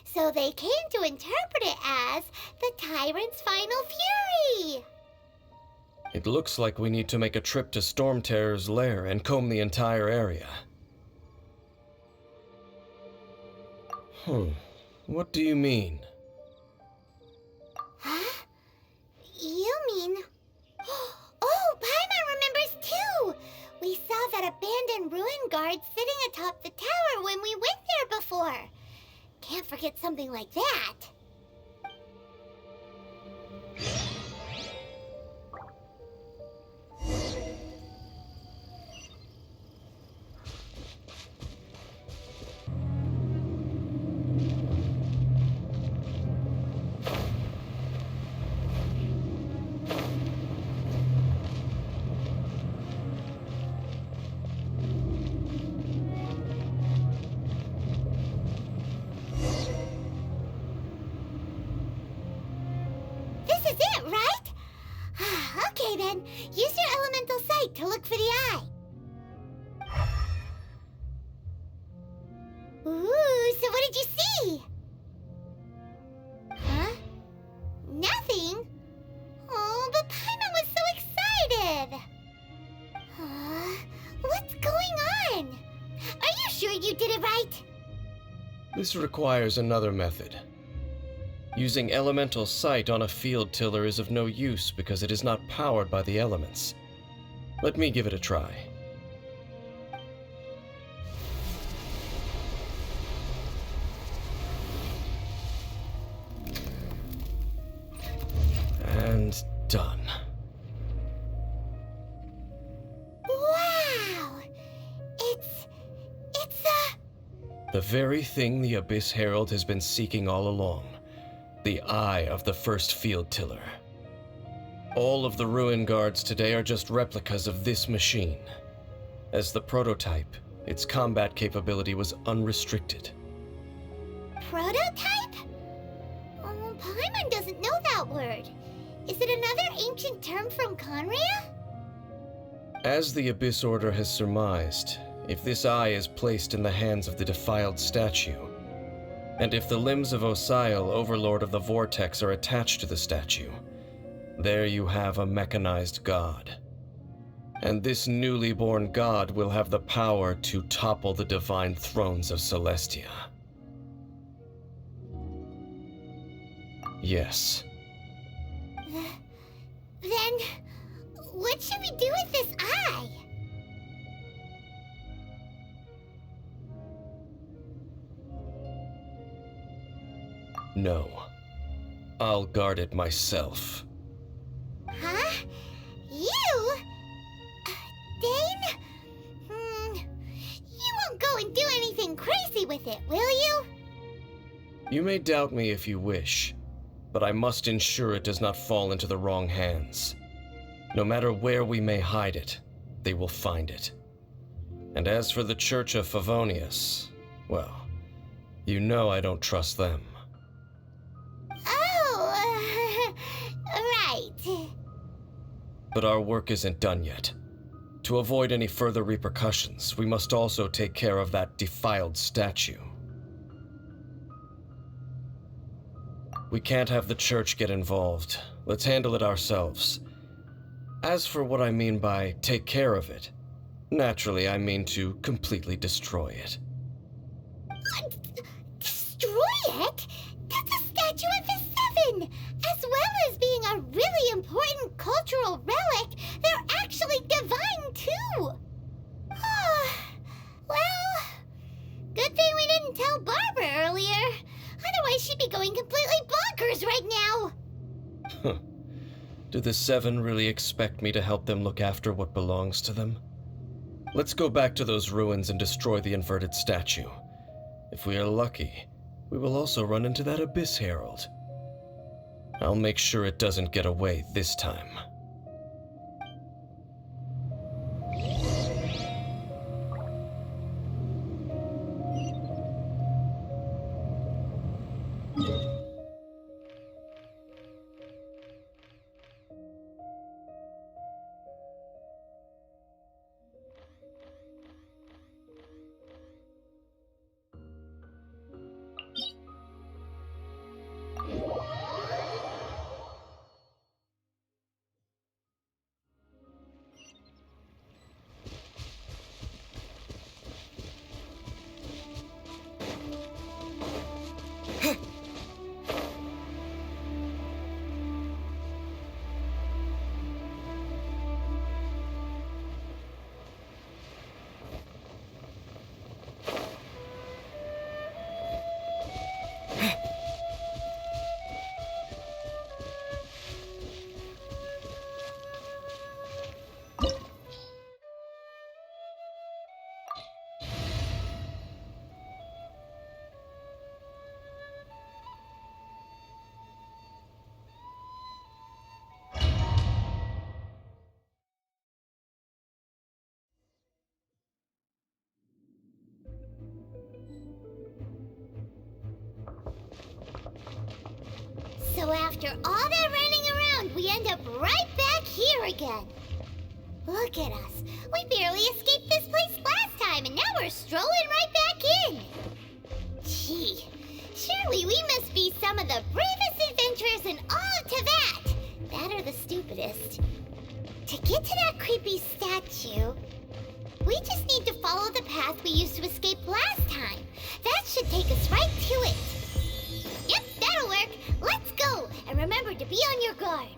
so they came to interpret it as the tyrant's final fury. It looks like we need to make a trip to Storm Terror's lair and comb the entire area. What do you mean? Huh? You mean... Oh, Paimon remembers too! We saw that abandoned ruin guard sitting atop the tower when we went there before. Can't forget something like that. Okay then, use your elemental sight to look for the eye. Ooh, so what did you see? Huh? Nothing? Oh, but Paimon was so excited. What's going on? Are you sure you did it right? This requires another method. Using elemental sight on a field tiller is of no use because it is not powered by the elements. Let me give it a try. And done. Wow! It's the very thing the Abyss Herald has been seeking all along. The eye of the first field tiller. All of the ruin guards today are just replicas of this machine. As the prototype, its combat capability was unrestricted. Prototype? Oh, Paimon doesn't know that word. Is it another ancient term from Conria? As the Abyss Order has surmised, if this eye is placed in the hands of the defiled statue, and if the limbs of Osial, Overlord of the Vortex, are attached to the statue, there you have a mechanized god. And this newly born god will have the power to topple the divine thrones of Celestia. Yes. Then, what should we do with this eye? No. I'll guard it myself. Huh? You? Dane? You won't go and do anything crazy with it, will you? You may doubt me if you wish, but I must ensure it does not fall into the wrong hands. No matter where we may hide it, they will find it. And as for the Church of Favonius, well, you know I don't trust them. Oh, right. But our work isn't done yet. To avoid any further repercussions, we must also take care of that defiled statue. We can't have the church get involved. Let's handle it ourselves. As for what I mean by take care of it, naturally I mean to completely destroy it. Destroy Heck, that's a statue of the Seven! As well as being a really important cultural relic, they're actually divine too! Well, good thing we didn't tell Barbara earlier. Otherwise she'd be going completely bonkers right now! Do the Seven really expect me to help them look after what belongs to them? Let's go back to those ruins and destroy the inverted statue. If we are lucky, we will also run into that Abyss Herald. I'll make sure it doesn't get away this time. So after all that running around, we end up right back here again. Look at us. We barely escaped this place last time, and now we're strolling right back in. Gee, surely we must be some of the bravest adventurers in all of Teyvat. That or the stupidest. To get to that creepy statue, we just need to follow the path we used to escape last time. That should take us right to it. Yep, that'll work. Let's go, and remember to be on your guard.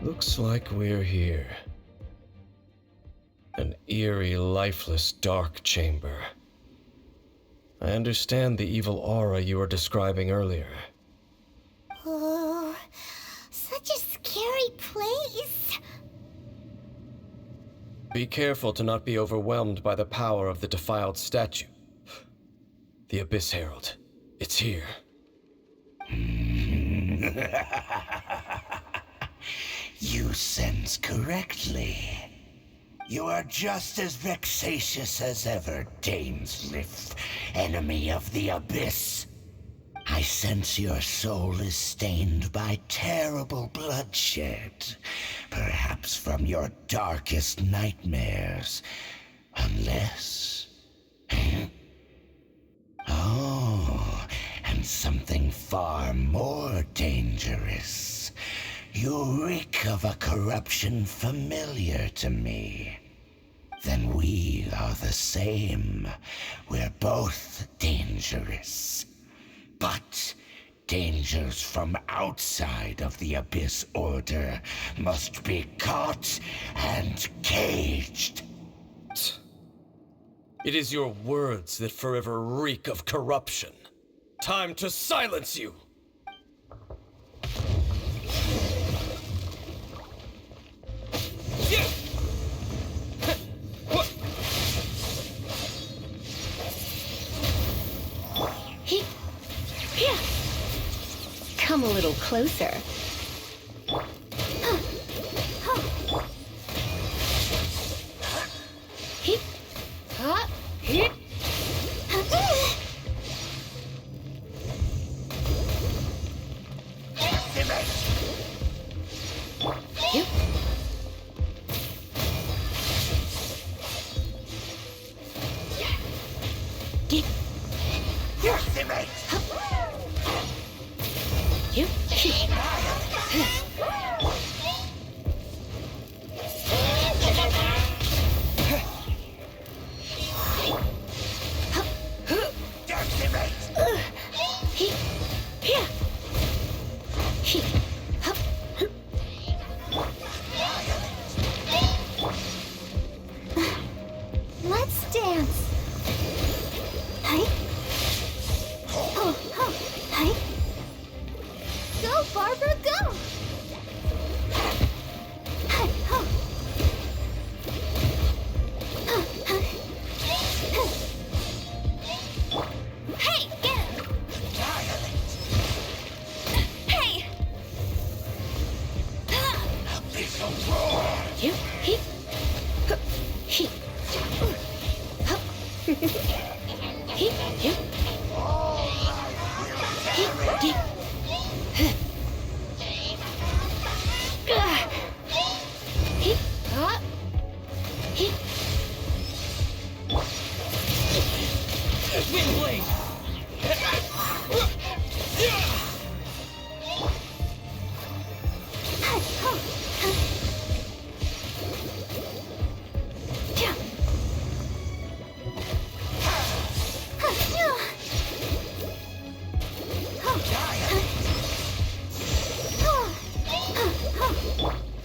Looks like we're here. An eerie, lifeless, dark chamber. I understand the evil aura you were describing earlier. Oh, such a scary place. Be careful to not be overwhelmed by the power of the defiled statue. The Abyss Herald. It's here. You sense correctly. You are just as vexatious as ever, Dainsleif, enemy of the Abyss. I sense your soul is stained by terrible bloodshed, perhaps from your darkest nightmares, unless... Oh, and something far more dangerous. You reek of a corruption familiar to me. Then we are the same. We're both dangerous. But dangers from outside of the Abyss Order must be caught and caged. It is your words that forever reek of corruption. Time to silence you! Come a little closer. Hit. Hit. Yep. Get. Yep. Let's dance. Hi. Hi. Go, Barbara, go! Hey, get him! Hey! Yep. Hit. Hit. Hit. Yep. Hit. Get. Hit. Hit. Wind blade!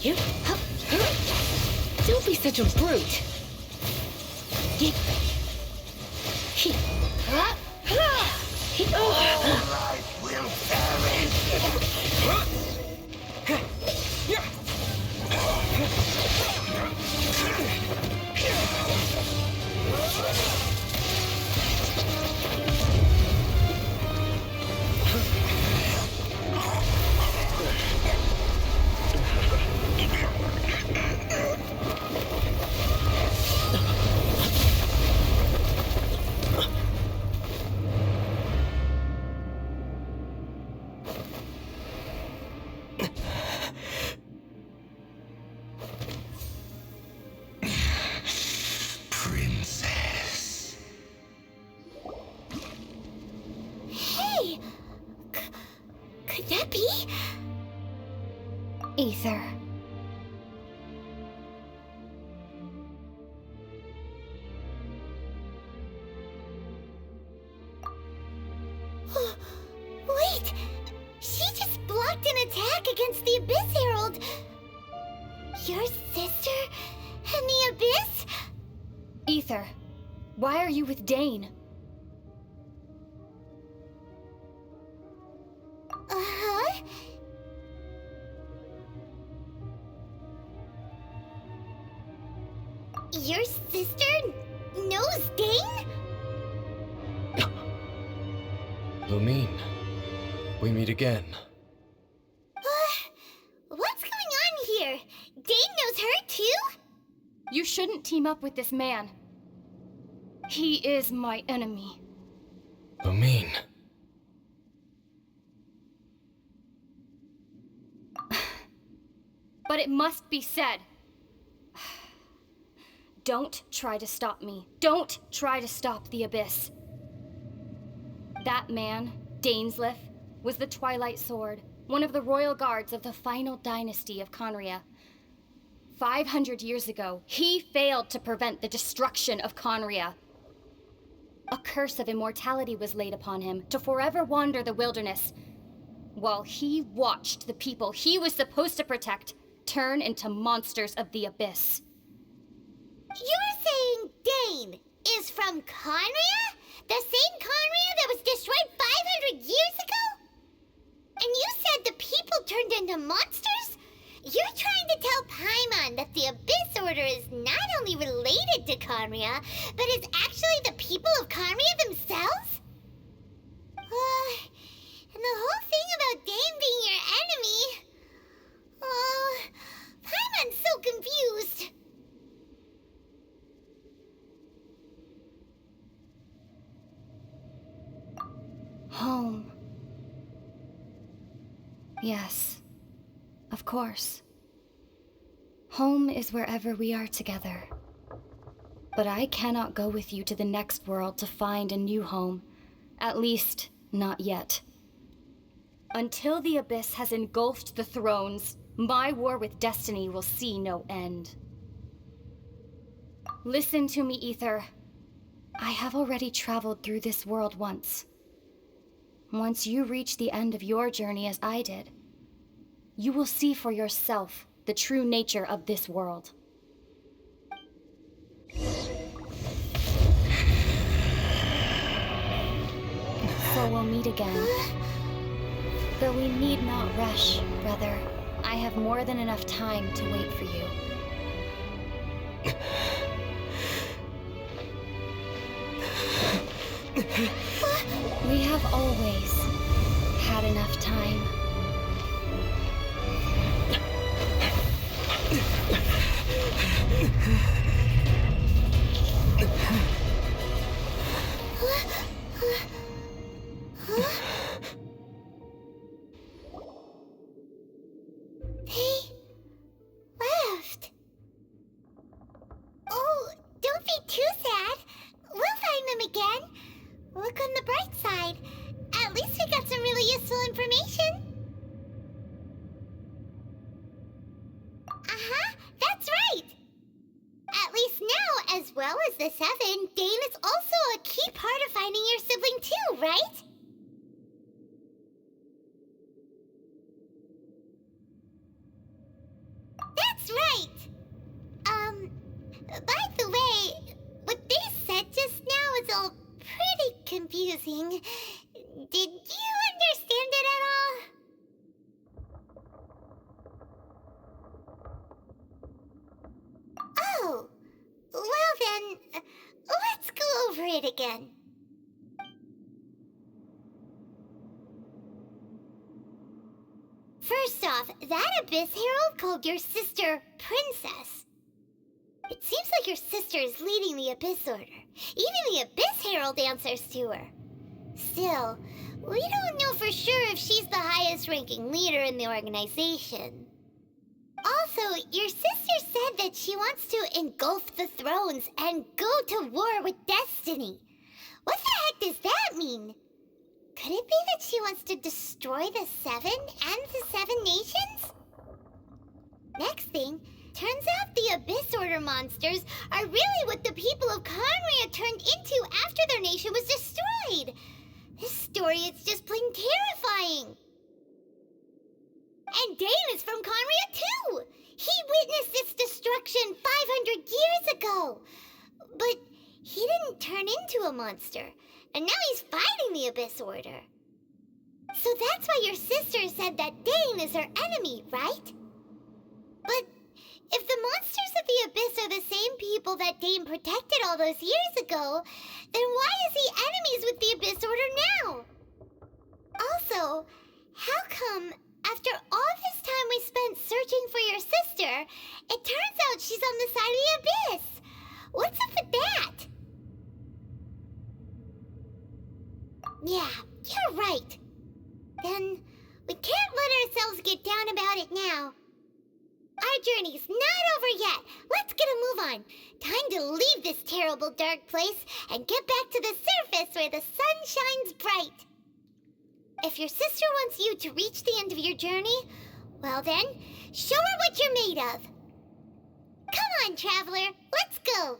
Yep. Don't be such a brute. Get. Hit. Hit. Life will perish. Princess. Hey! Could that be? Ether. Wait! She just blocked an attack against the Abyss Herald! Your sister and the Abyss? Ether, why are you with Dane? Uh-huh. Your sister knows Dane? Lumine, we meet again. What's going on here? Dane knows her too? You shouldn't team up with this man. He is my enemy. Lumine. But it must be said. Don't try to stop me. Don't try to stop the Abyss. That man, Dainsleif, was the Twilight Sword, one of the royal guards of the final dynasty of Conria. 500 years ago, he failed to prevent the destruction of Conria. A curse of immortality was laid upon him to forever wander the wilderness, while he watched the people he was supposed to protect turn into monsters of the Abyss. You're saying Dane is from Conria? The same Conria that was destroyed 500 years ago? And you said the people turned into monsters? You're trying to tell Paimon that the Abyss Order is not only related to Conria, but is actually the people of Conria themselves? And the whole thing about Dane Yes, of course. Home is wherever we are together. But I cannot go with you to the next world to find a new home. At least, not yet. Until the Abyss has engulfed the thrones, my war with destiny will see no end. Listen to me, Ether. I have already traveled through this world once. Once you reach the end of your journey as I did, you will see for yourself the true nature of this world. So we'll meet again. Though we need not rush, brother. I have more than enough time to wait for you. We have always had enough time. They left. Oh, don't be too sad. We'll find them again. Look on the bright side. At least we got some really useful information. Uh-huh, that's right. At least now, as well as the Seven, Dane is also a key part of finding your sibling too, right? That's right! By the way, what they said just now is all pretty confusing. Did you understand it at all? Oh, well then, let's go over it again. First off, that Abyss Herald called your sister Princess. It seems like your sister is leading the Abyss Order. Even the Abyss Herald answers to her. Still, we don't know for sure if she's the highest ranking leader in the organization. Also, your sister said that she wants to engulf the thrones and go to war with destiny. What the heck does that mean? Could it be that she wants to destroy the Seven and the Seven Nations? Next thing, turns out the Abyss Order monsters are really what the people of Conria turned into after their nation was destroyed. This story is just plain terrifying. And Dane is from Conria too! He witnessed its destruction 500 years ago! But he didn't turn into a monster, and now he's fighting the Abyss Order. So that's why your sister said that Dane is her enemy, right? But if the monsters of the Abyss are the same people that Dane protected all those years ago, then why is he enemies with the Abyss Order now? Also, how come after all this time we spent searching for your sister, it turns out she's on the side of the Abyss? What's up with that? Yeah, you're right. Then we can't let ourselves get down about it now. Our journey's not over yet. Let's get a move on. Time to leave this terrible dark place and get back to the surface where the sun shines bright. If your sister wants you to reach the end of your journey, well then, show her what you're made of. Come on, traveler, let's go.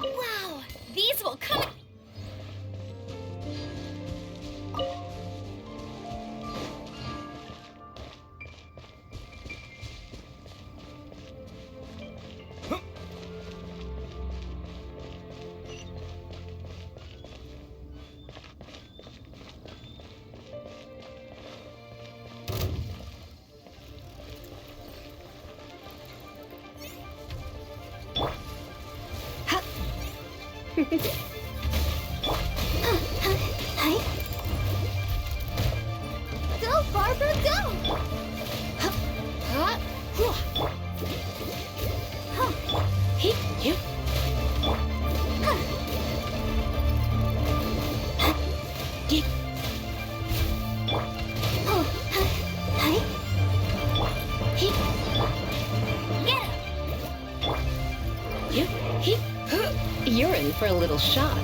Wow, these will come. Go, Barbara, go! You're in for a little shock.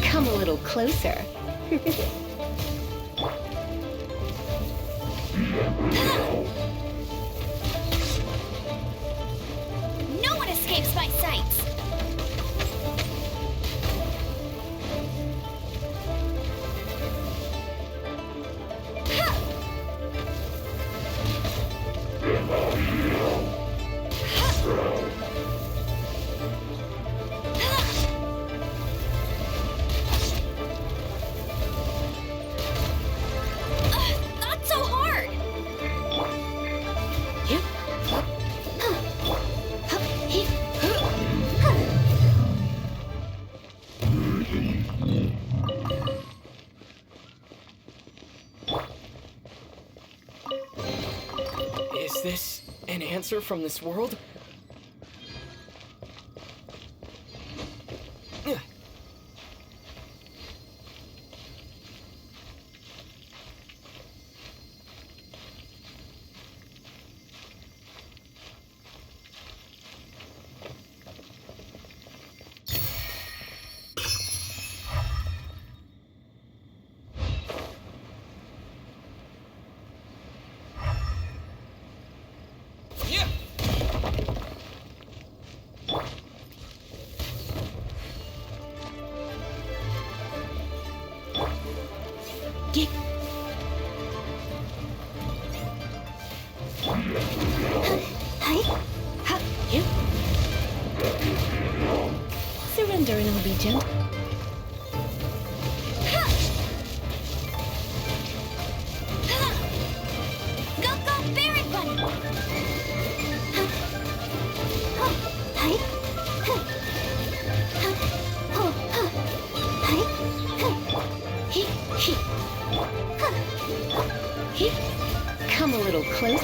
Come a little closer. No one escapes my sights. Not so hard. Is this an answer from this world? Surrender and I'll be gentle. Go, go, Berry Bunny! Come a little close.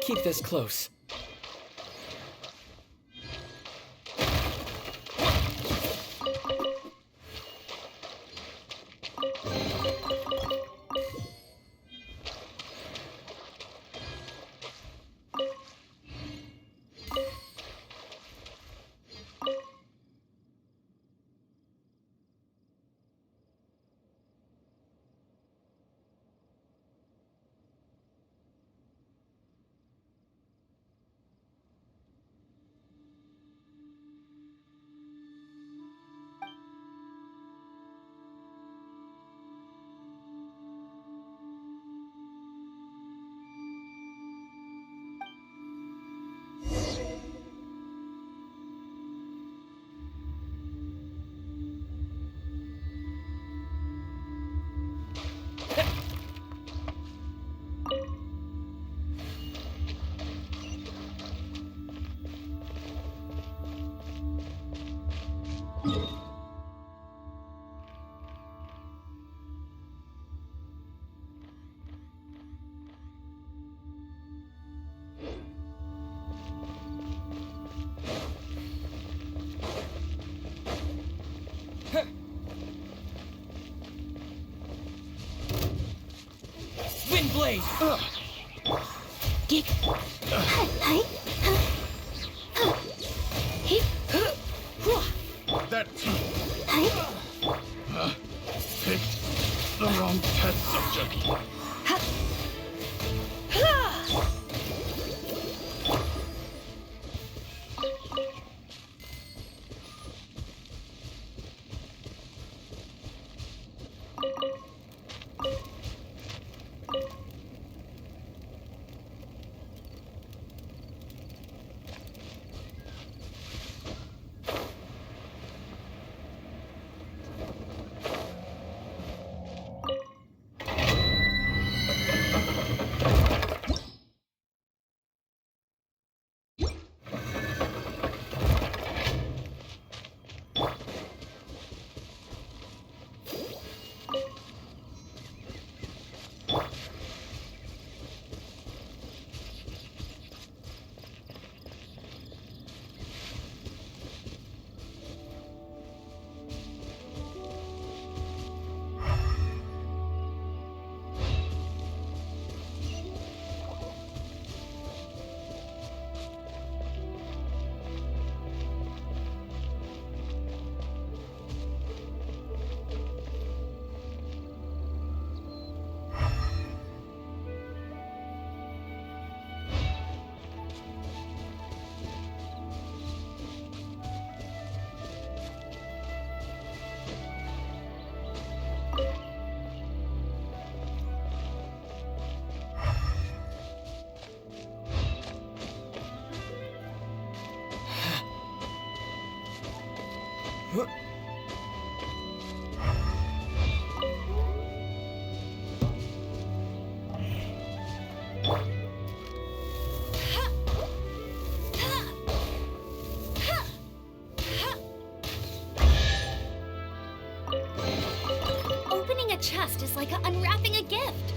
keep this close. Windblade! Get. That picked the wrong test subject. Opening a chest is like unwrapping a gift.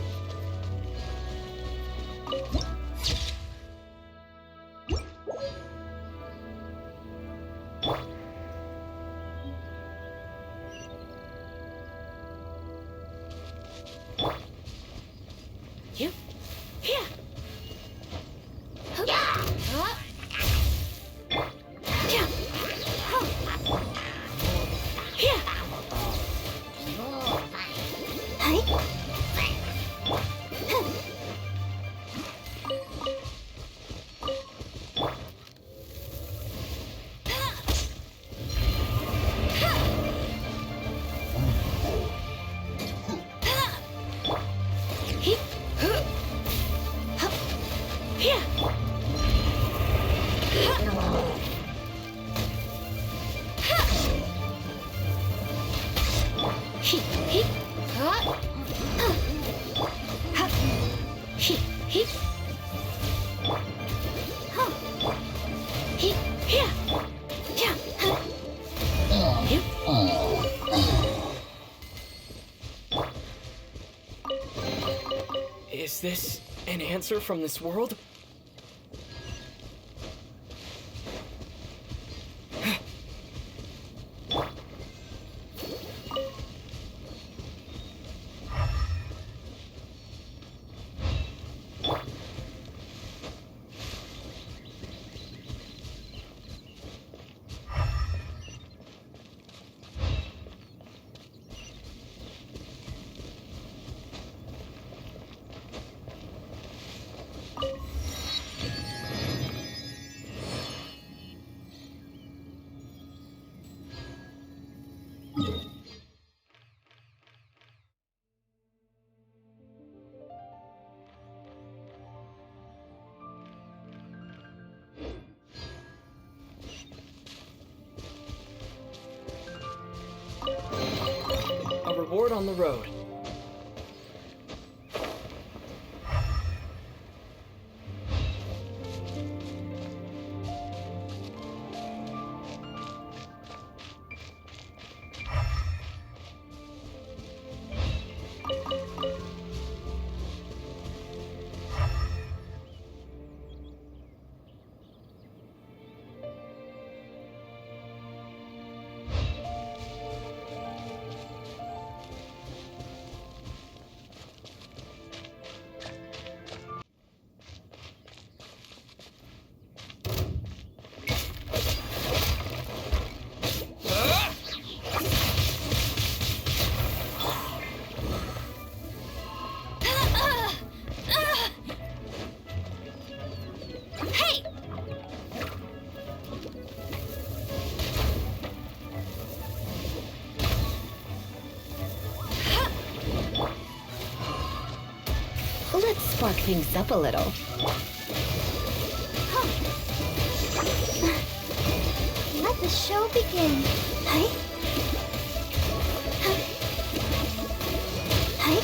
Is this an answer from this world? A reward on the road. Let's spark things up a little. Let the show begin. Hey? Hey?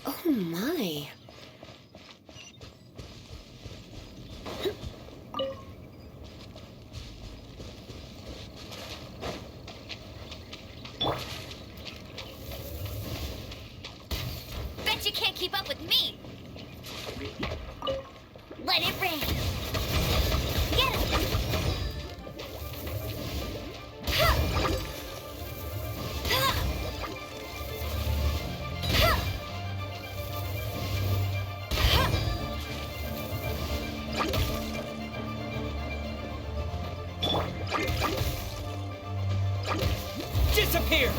Oh my. Bet you can't keep up with me. Let it rain. Get it. Disappear!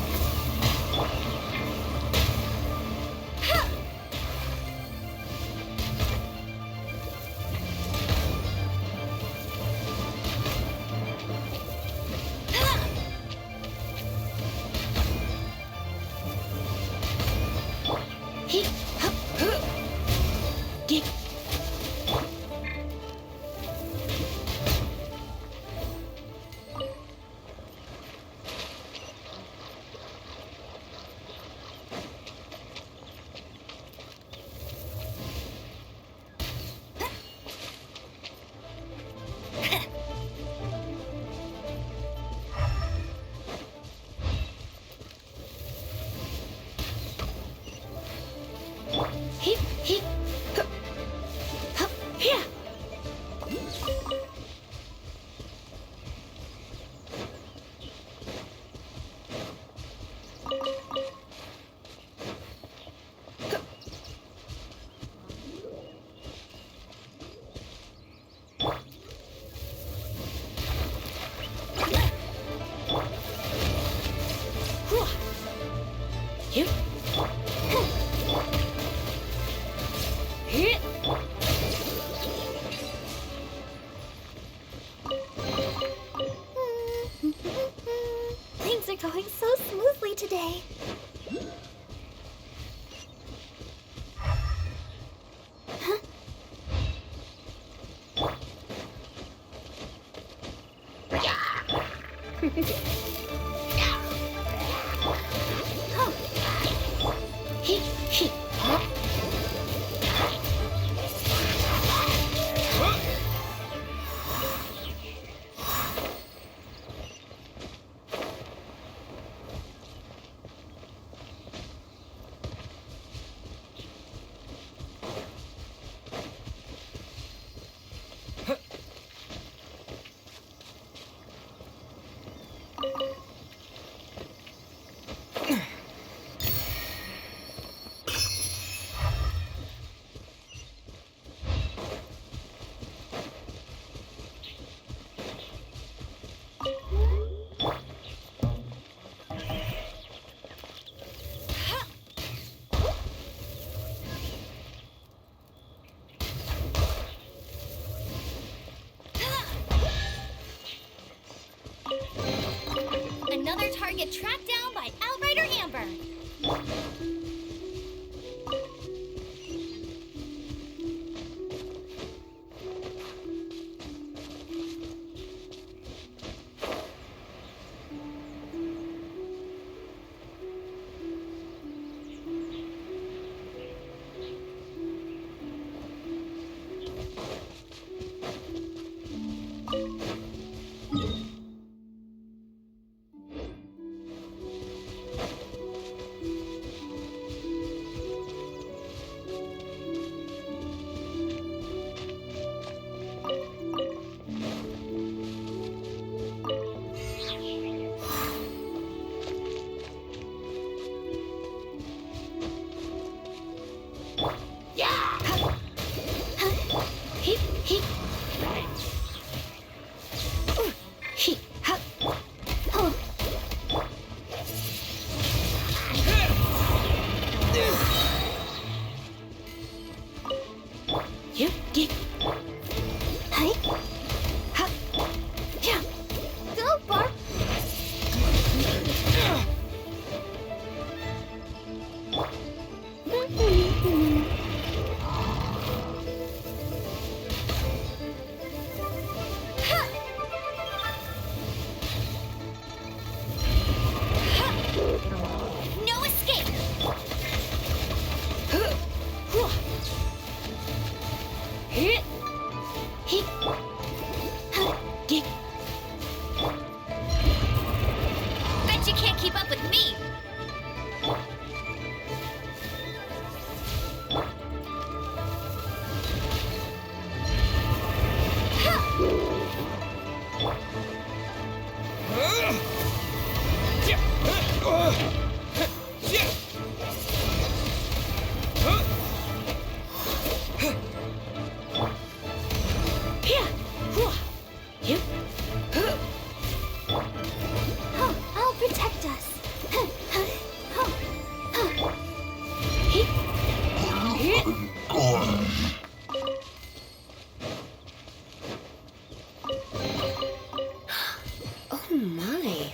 Things are going so smoothly today. get tracked down by Outrider Amber. No escape! Bet you can't keep up with me! I'll protect us. Oh my.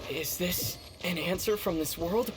Is this an answer from this world?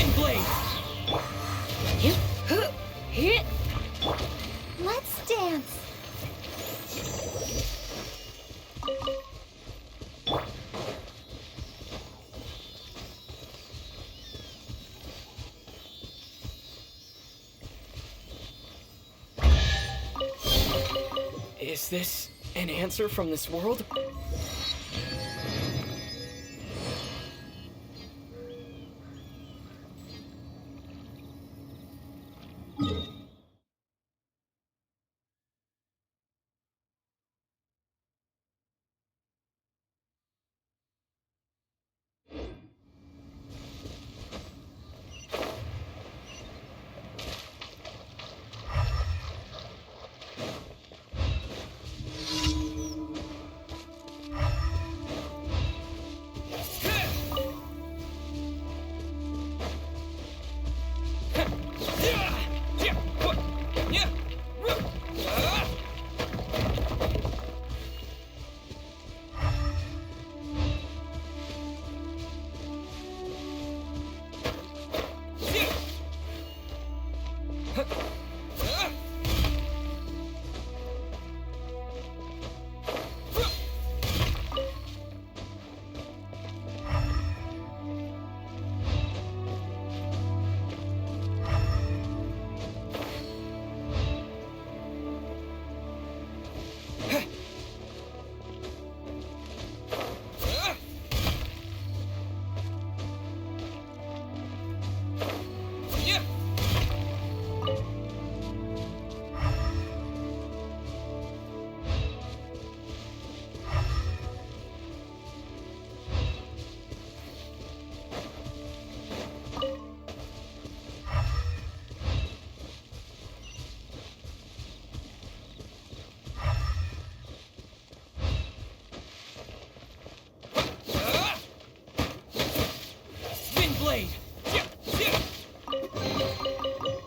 Spin blade! Hit! Let's dance. Is this an answer from this world?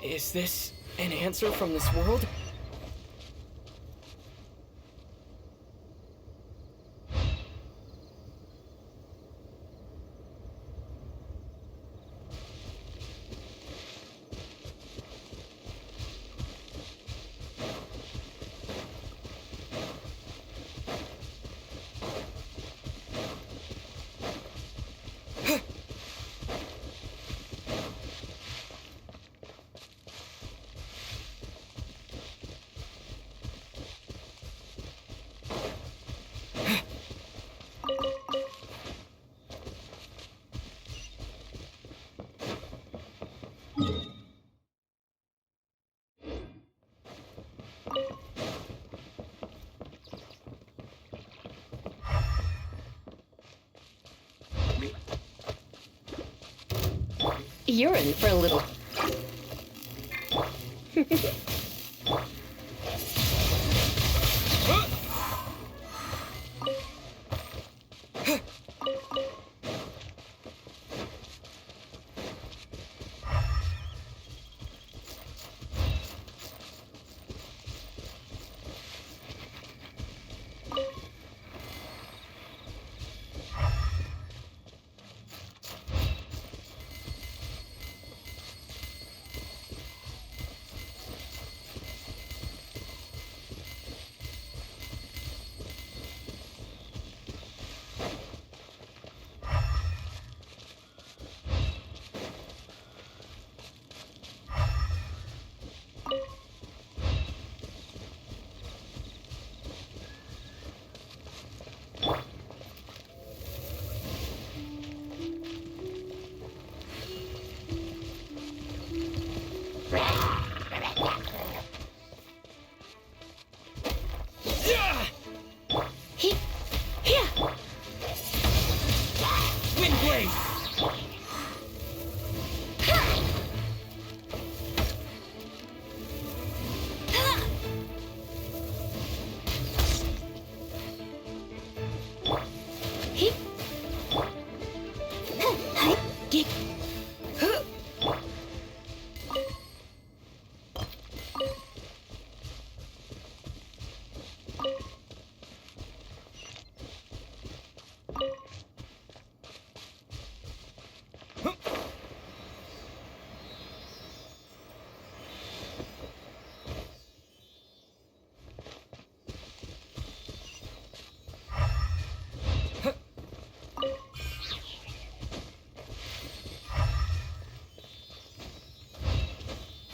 Is this an answer from this world? You're in for a little...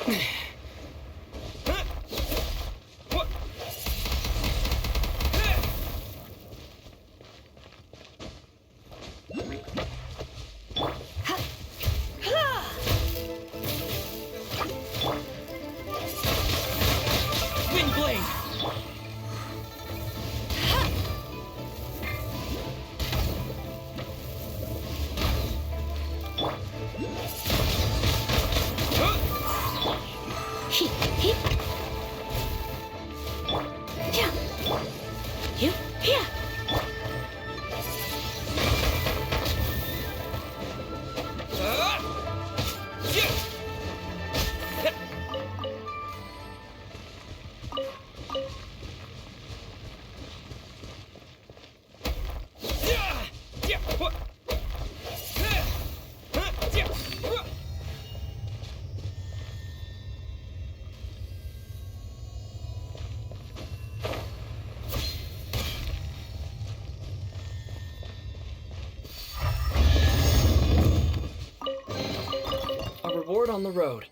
A reward on the road.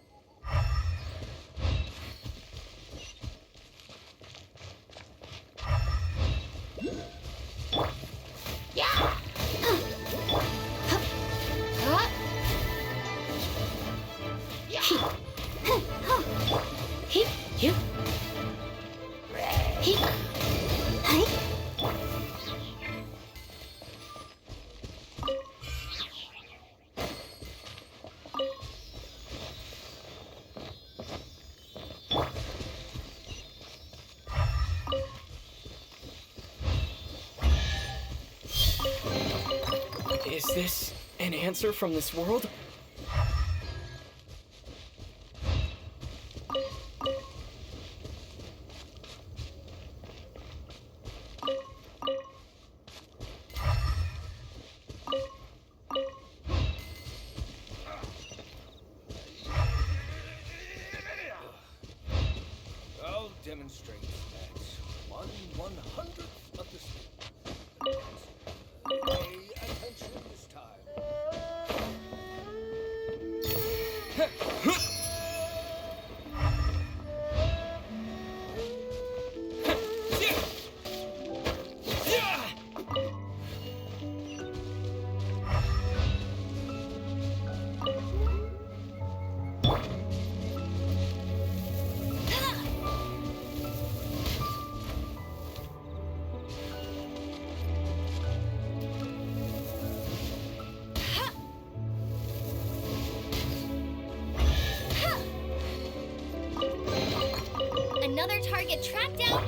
Is this an answer from this world? I'll demonstrate at 1/100th of the speed. Pay attention this time. Another target tracked down.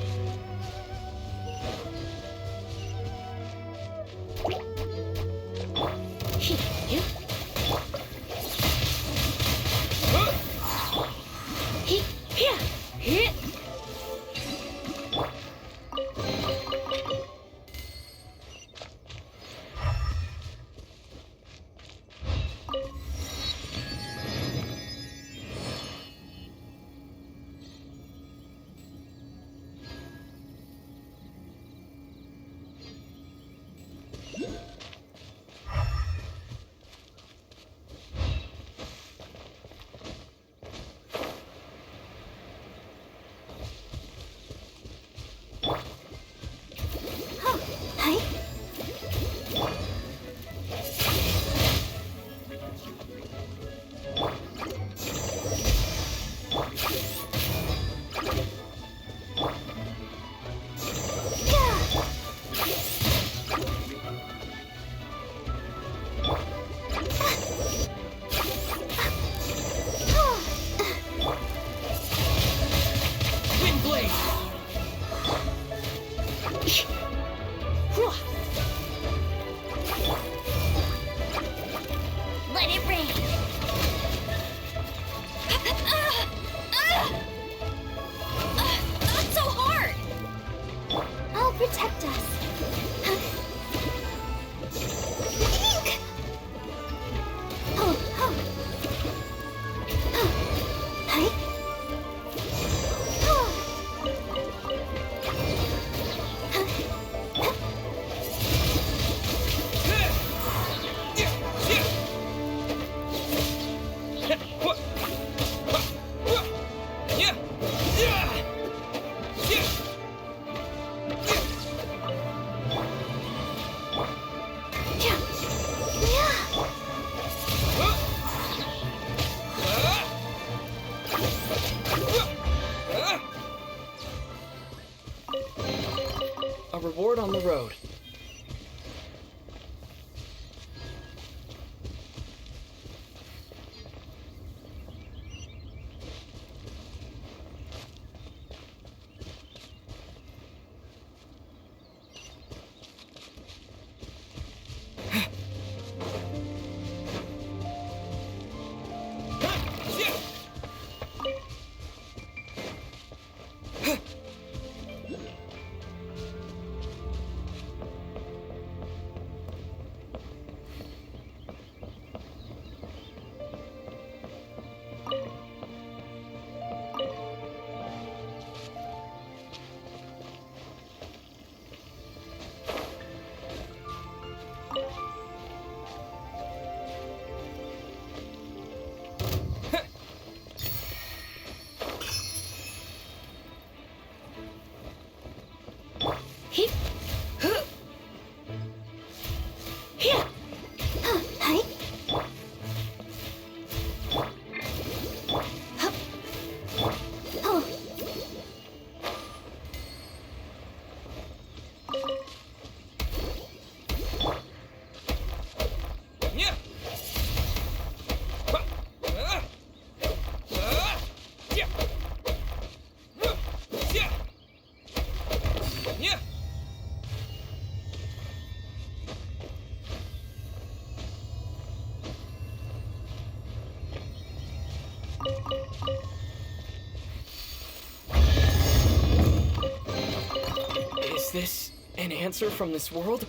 A reward on the road. Is this an answer from this world?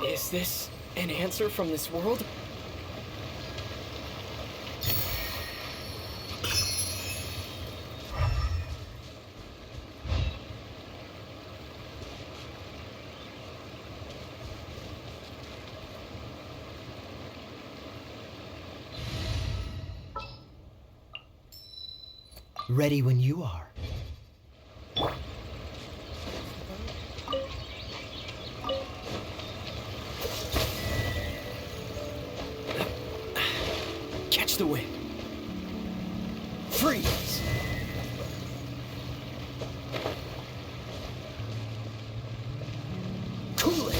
Is this an answer from this world? Ready when you are. Catch the wind. Freeze! Cool it!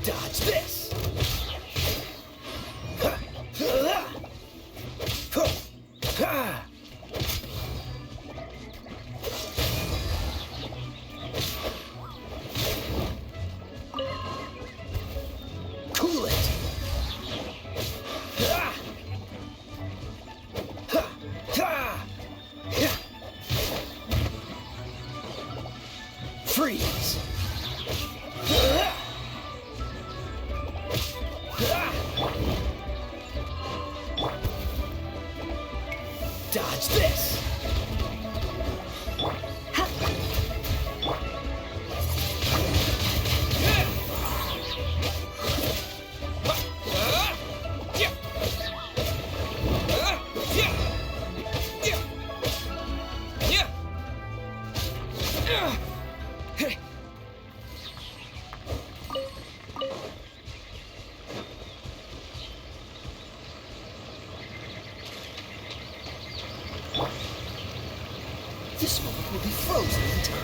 Dodge this! Dodge this! This moment will be frozen in time.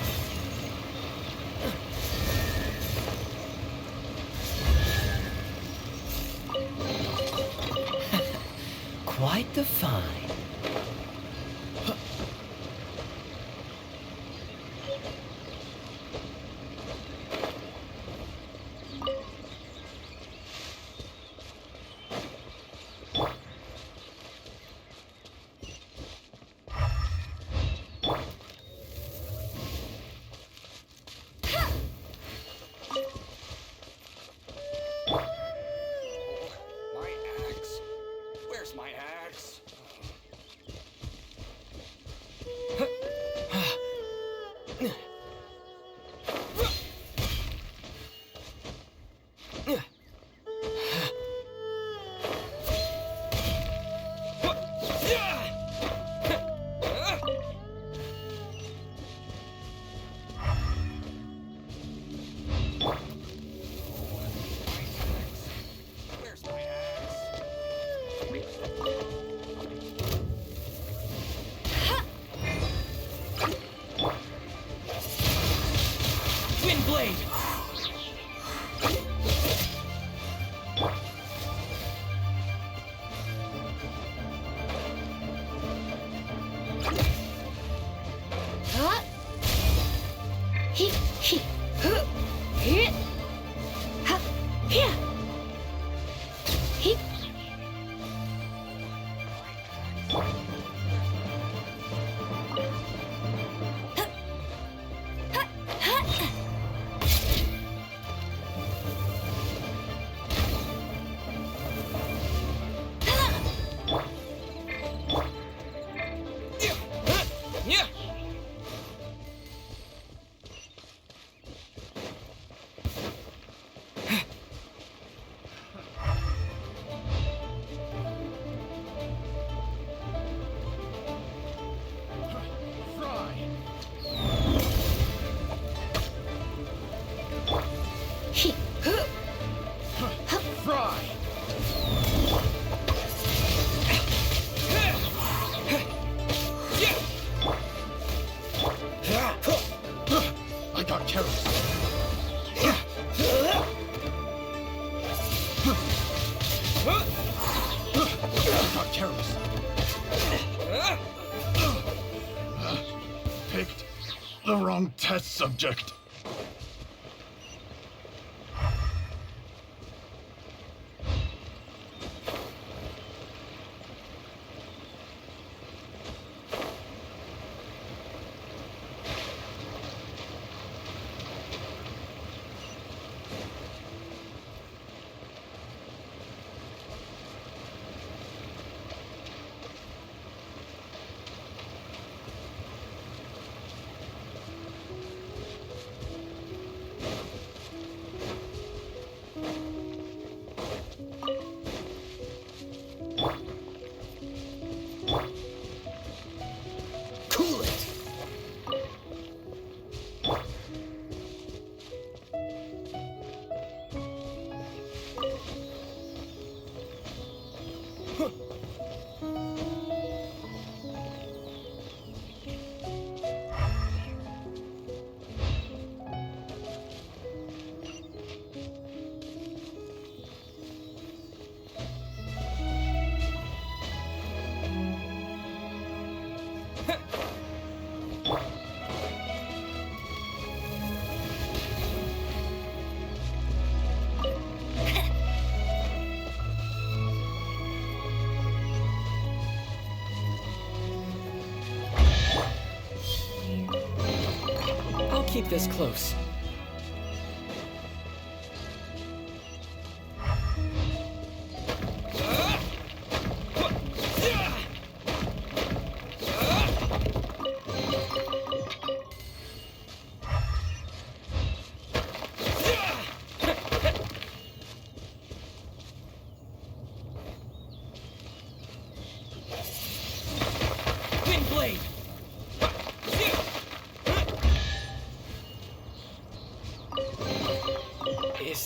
Quite the find. My axe. Where's my axe? Where's my axe? Twin blade! I got careless. I got careless. Picked the wrong test subject. Cool it! I'll keep this close.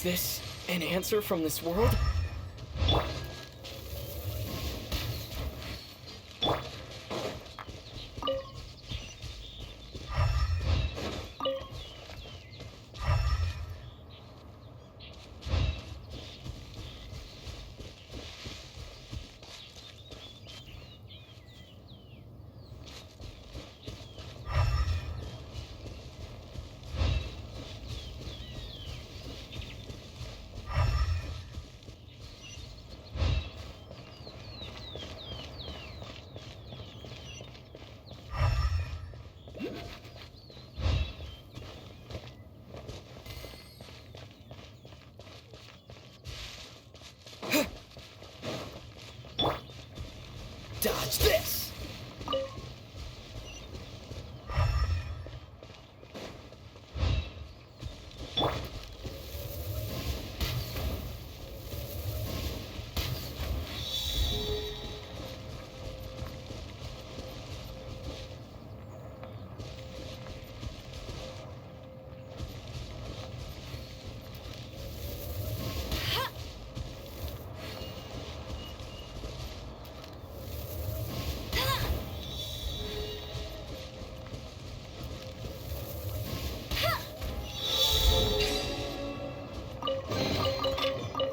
this an answer from this world? Dodge this!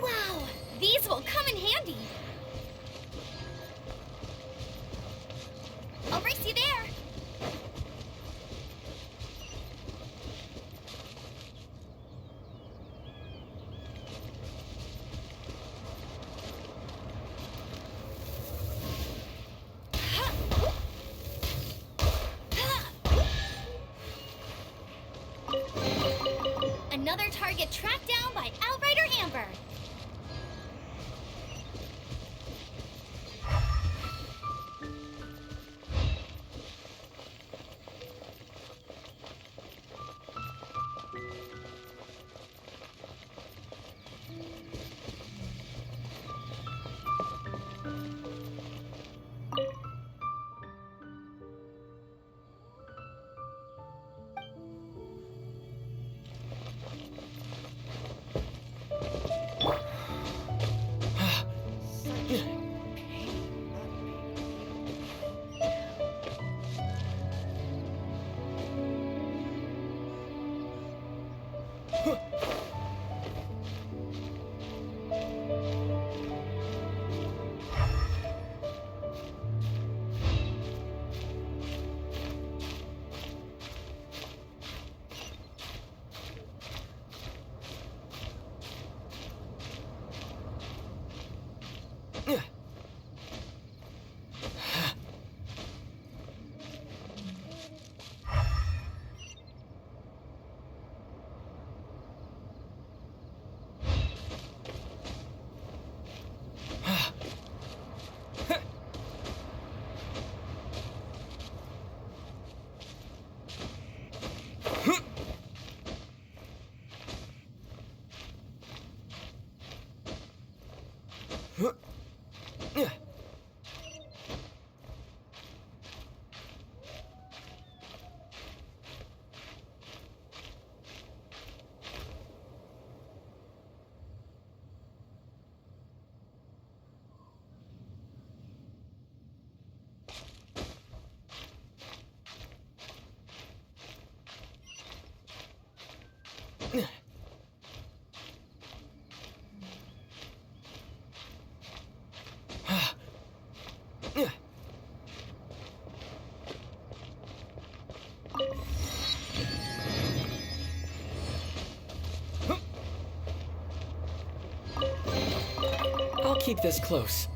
Wow, these will come in handy. I'll race you there. Another target tracked down by Outrider Amber. I'll keep this close.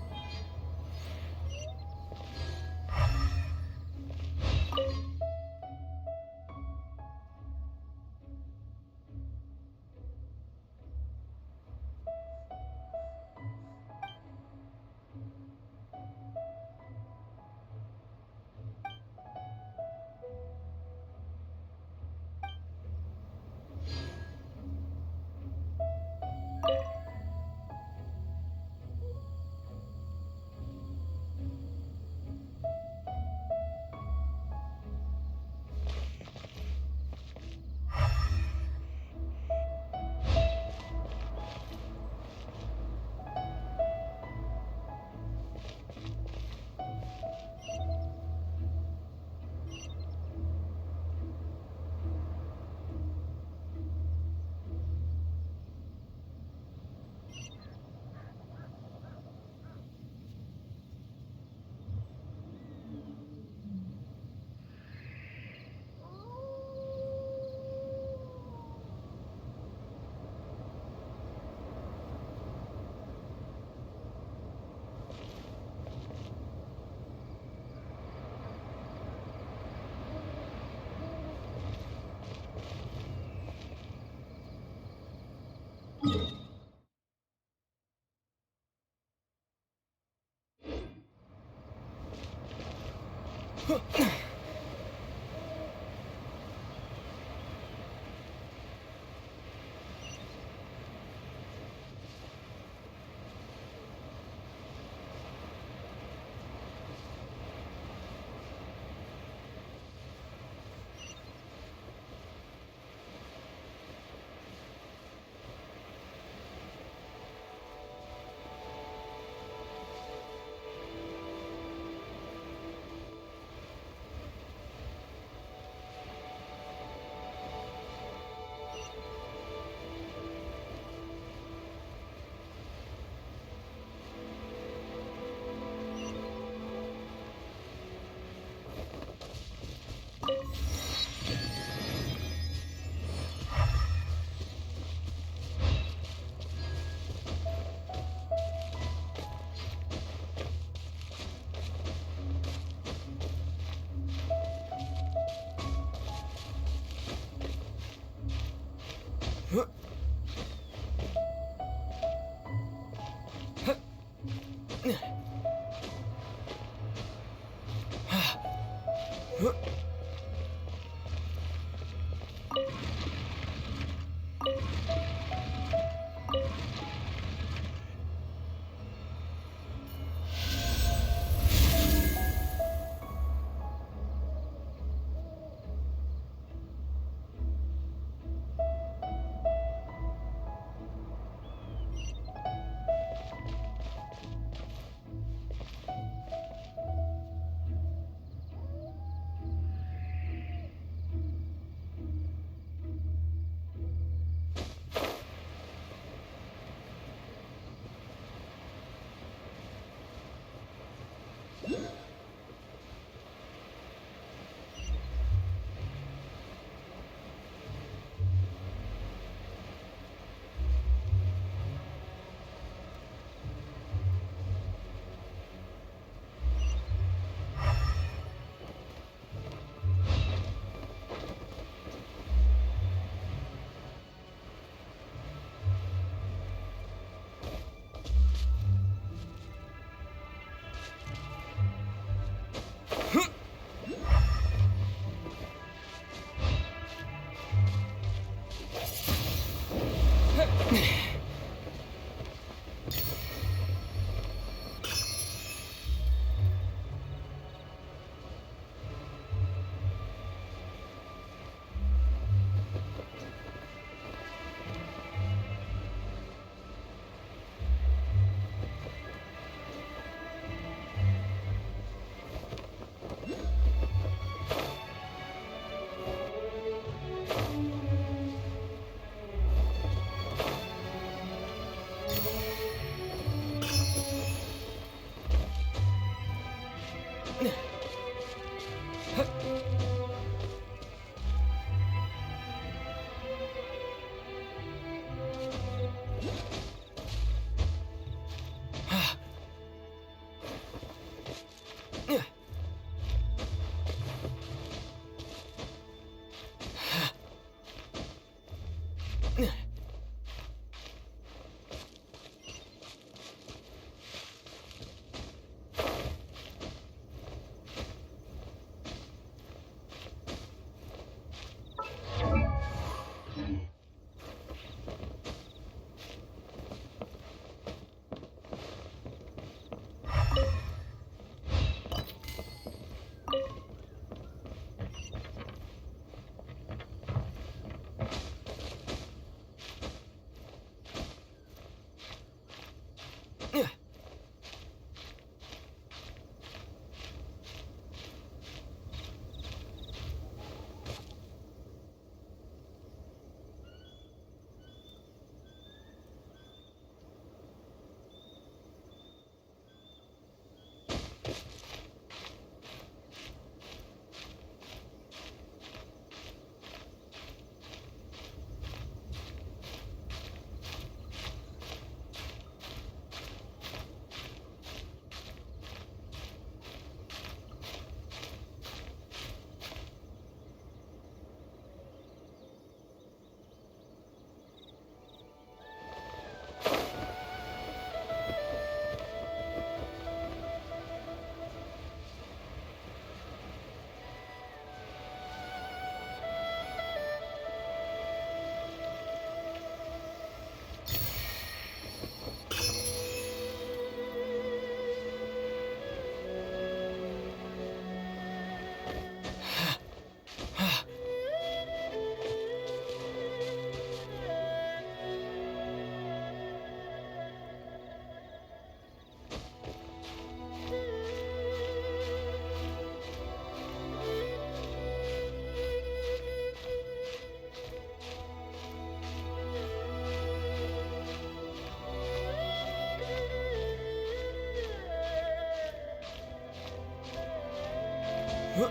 No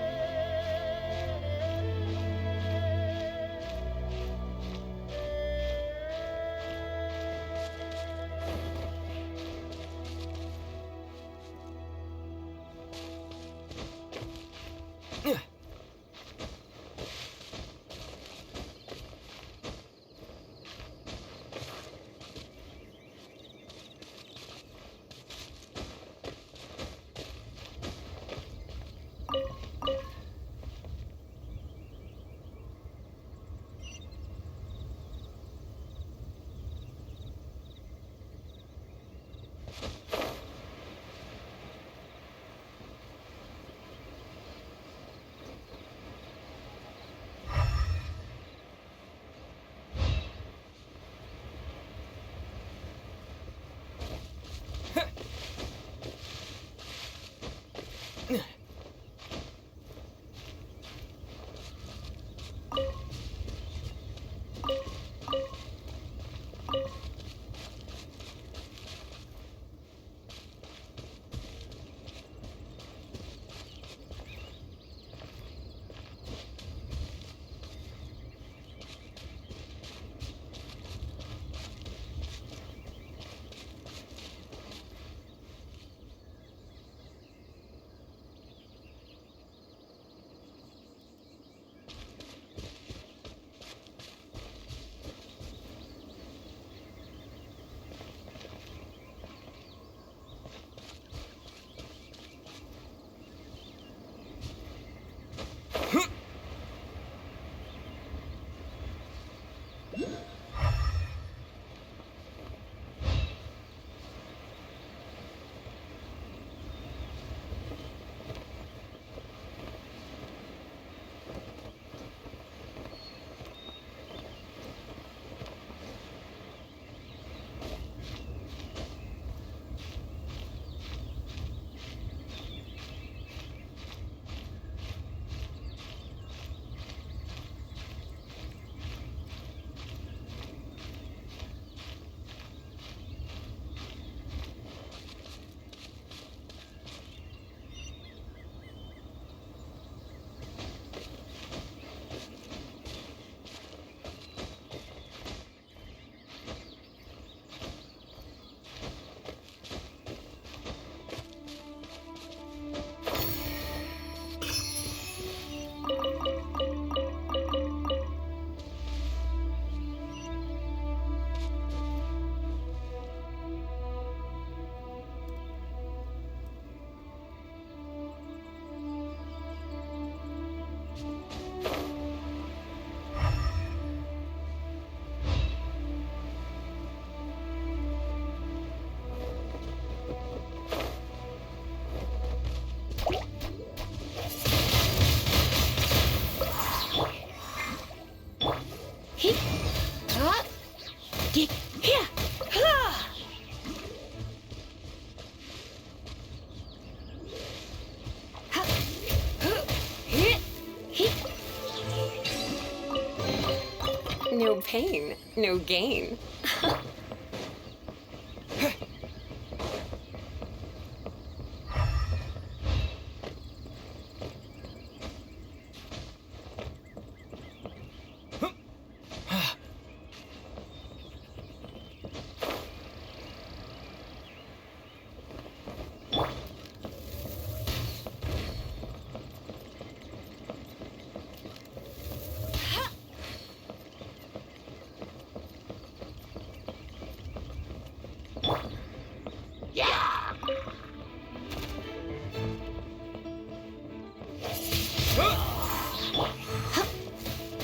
pain, no gain.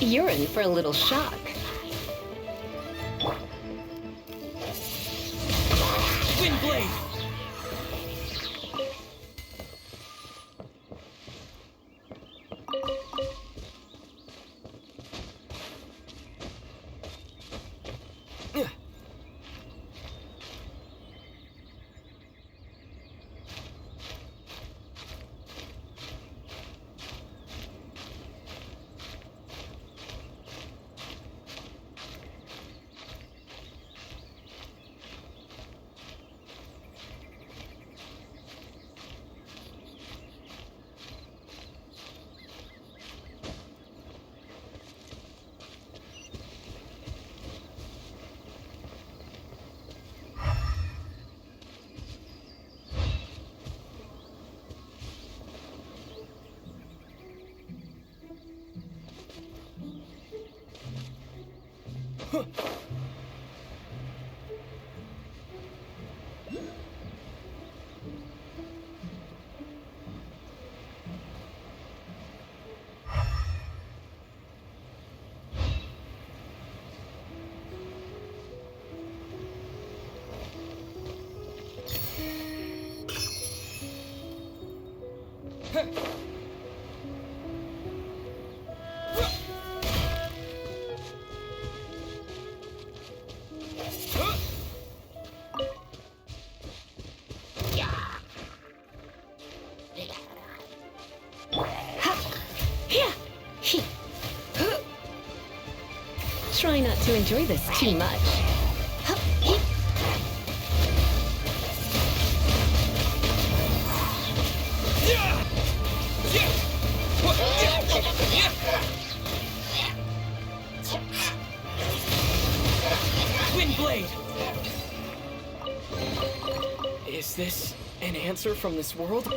You're in for a little shock. Windblade! Try not to enjoy this too much. Wind Blade! Is this an answer from this world?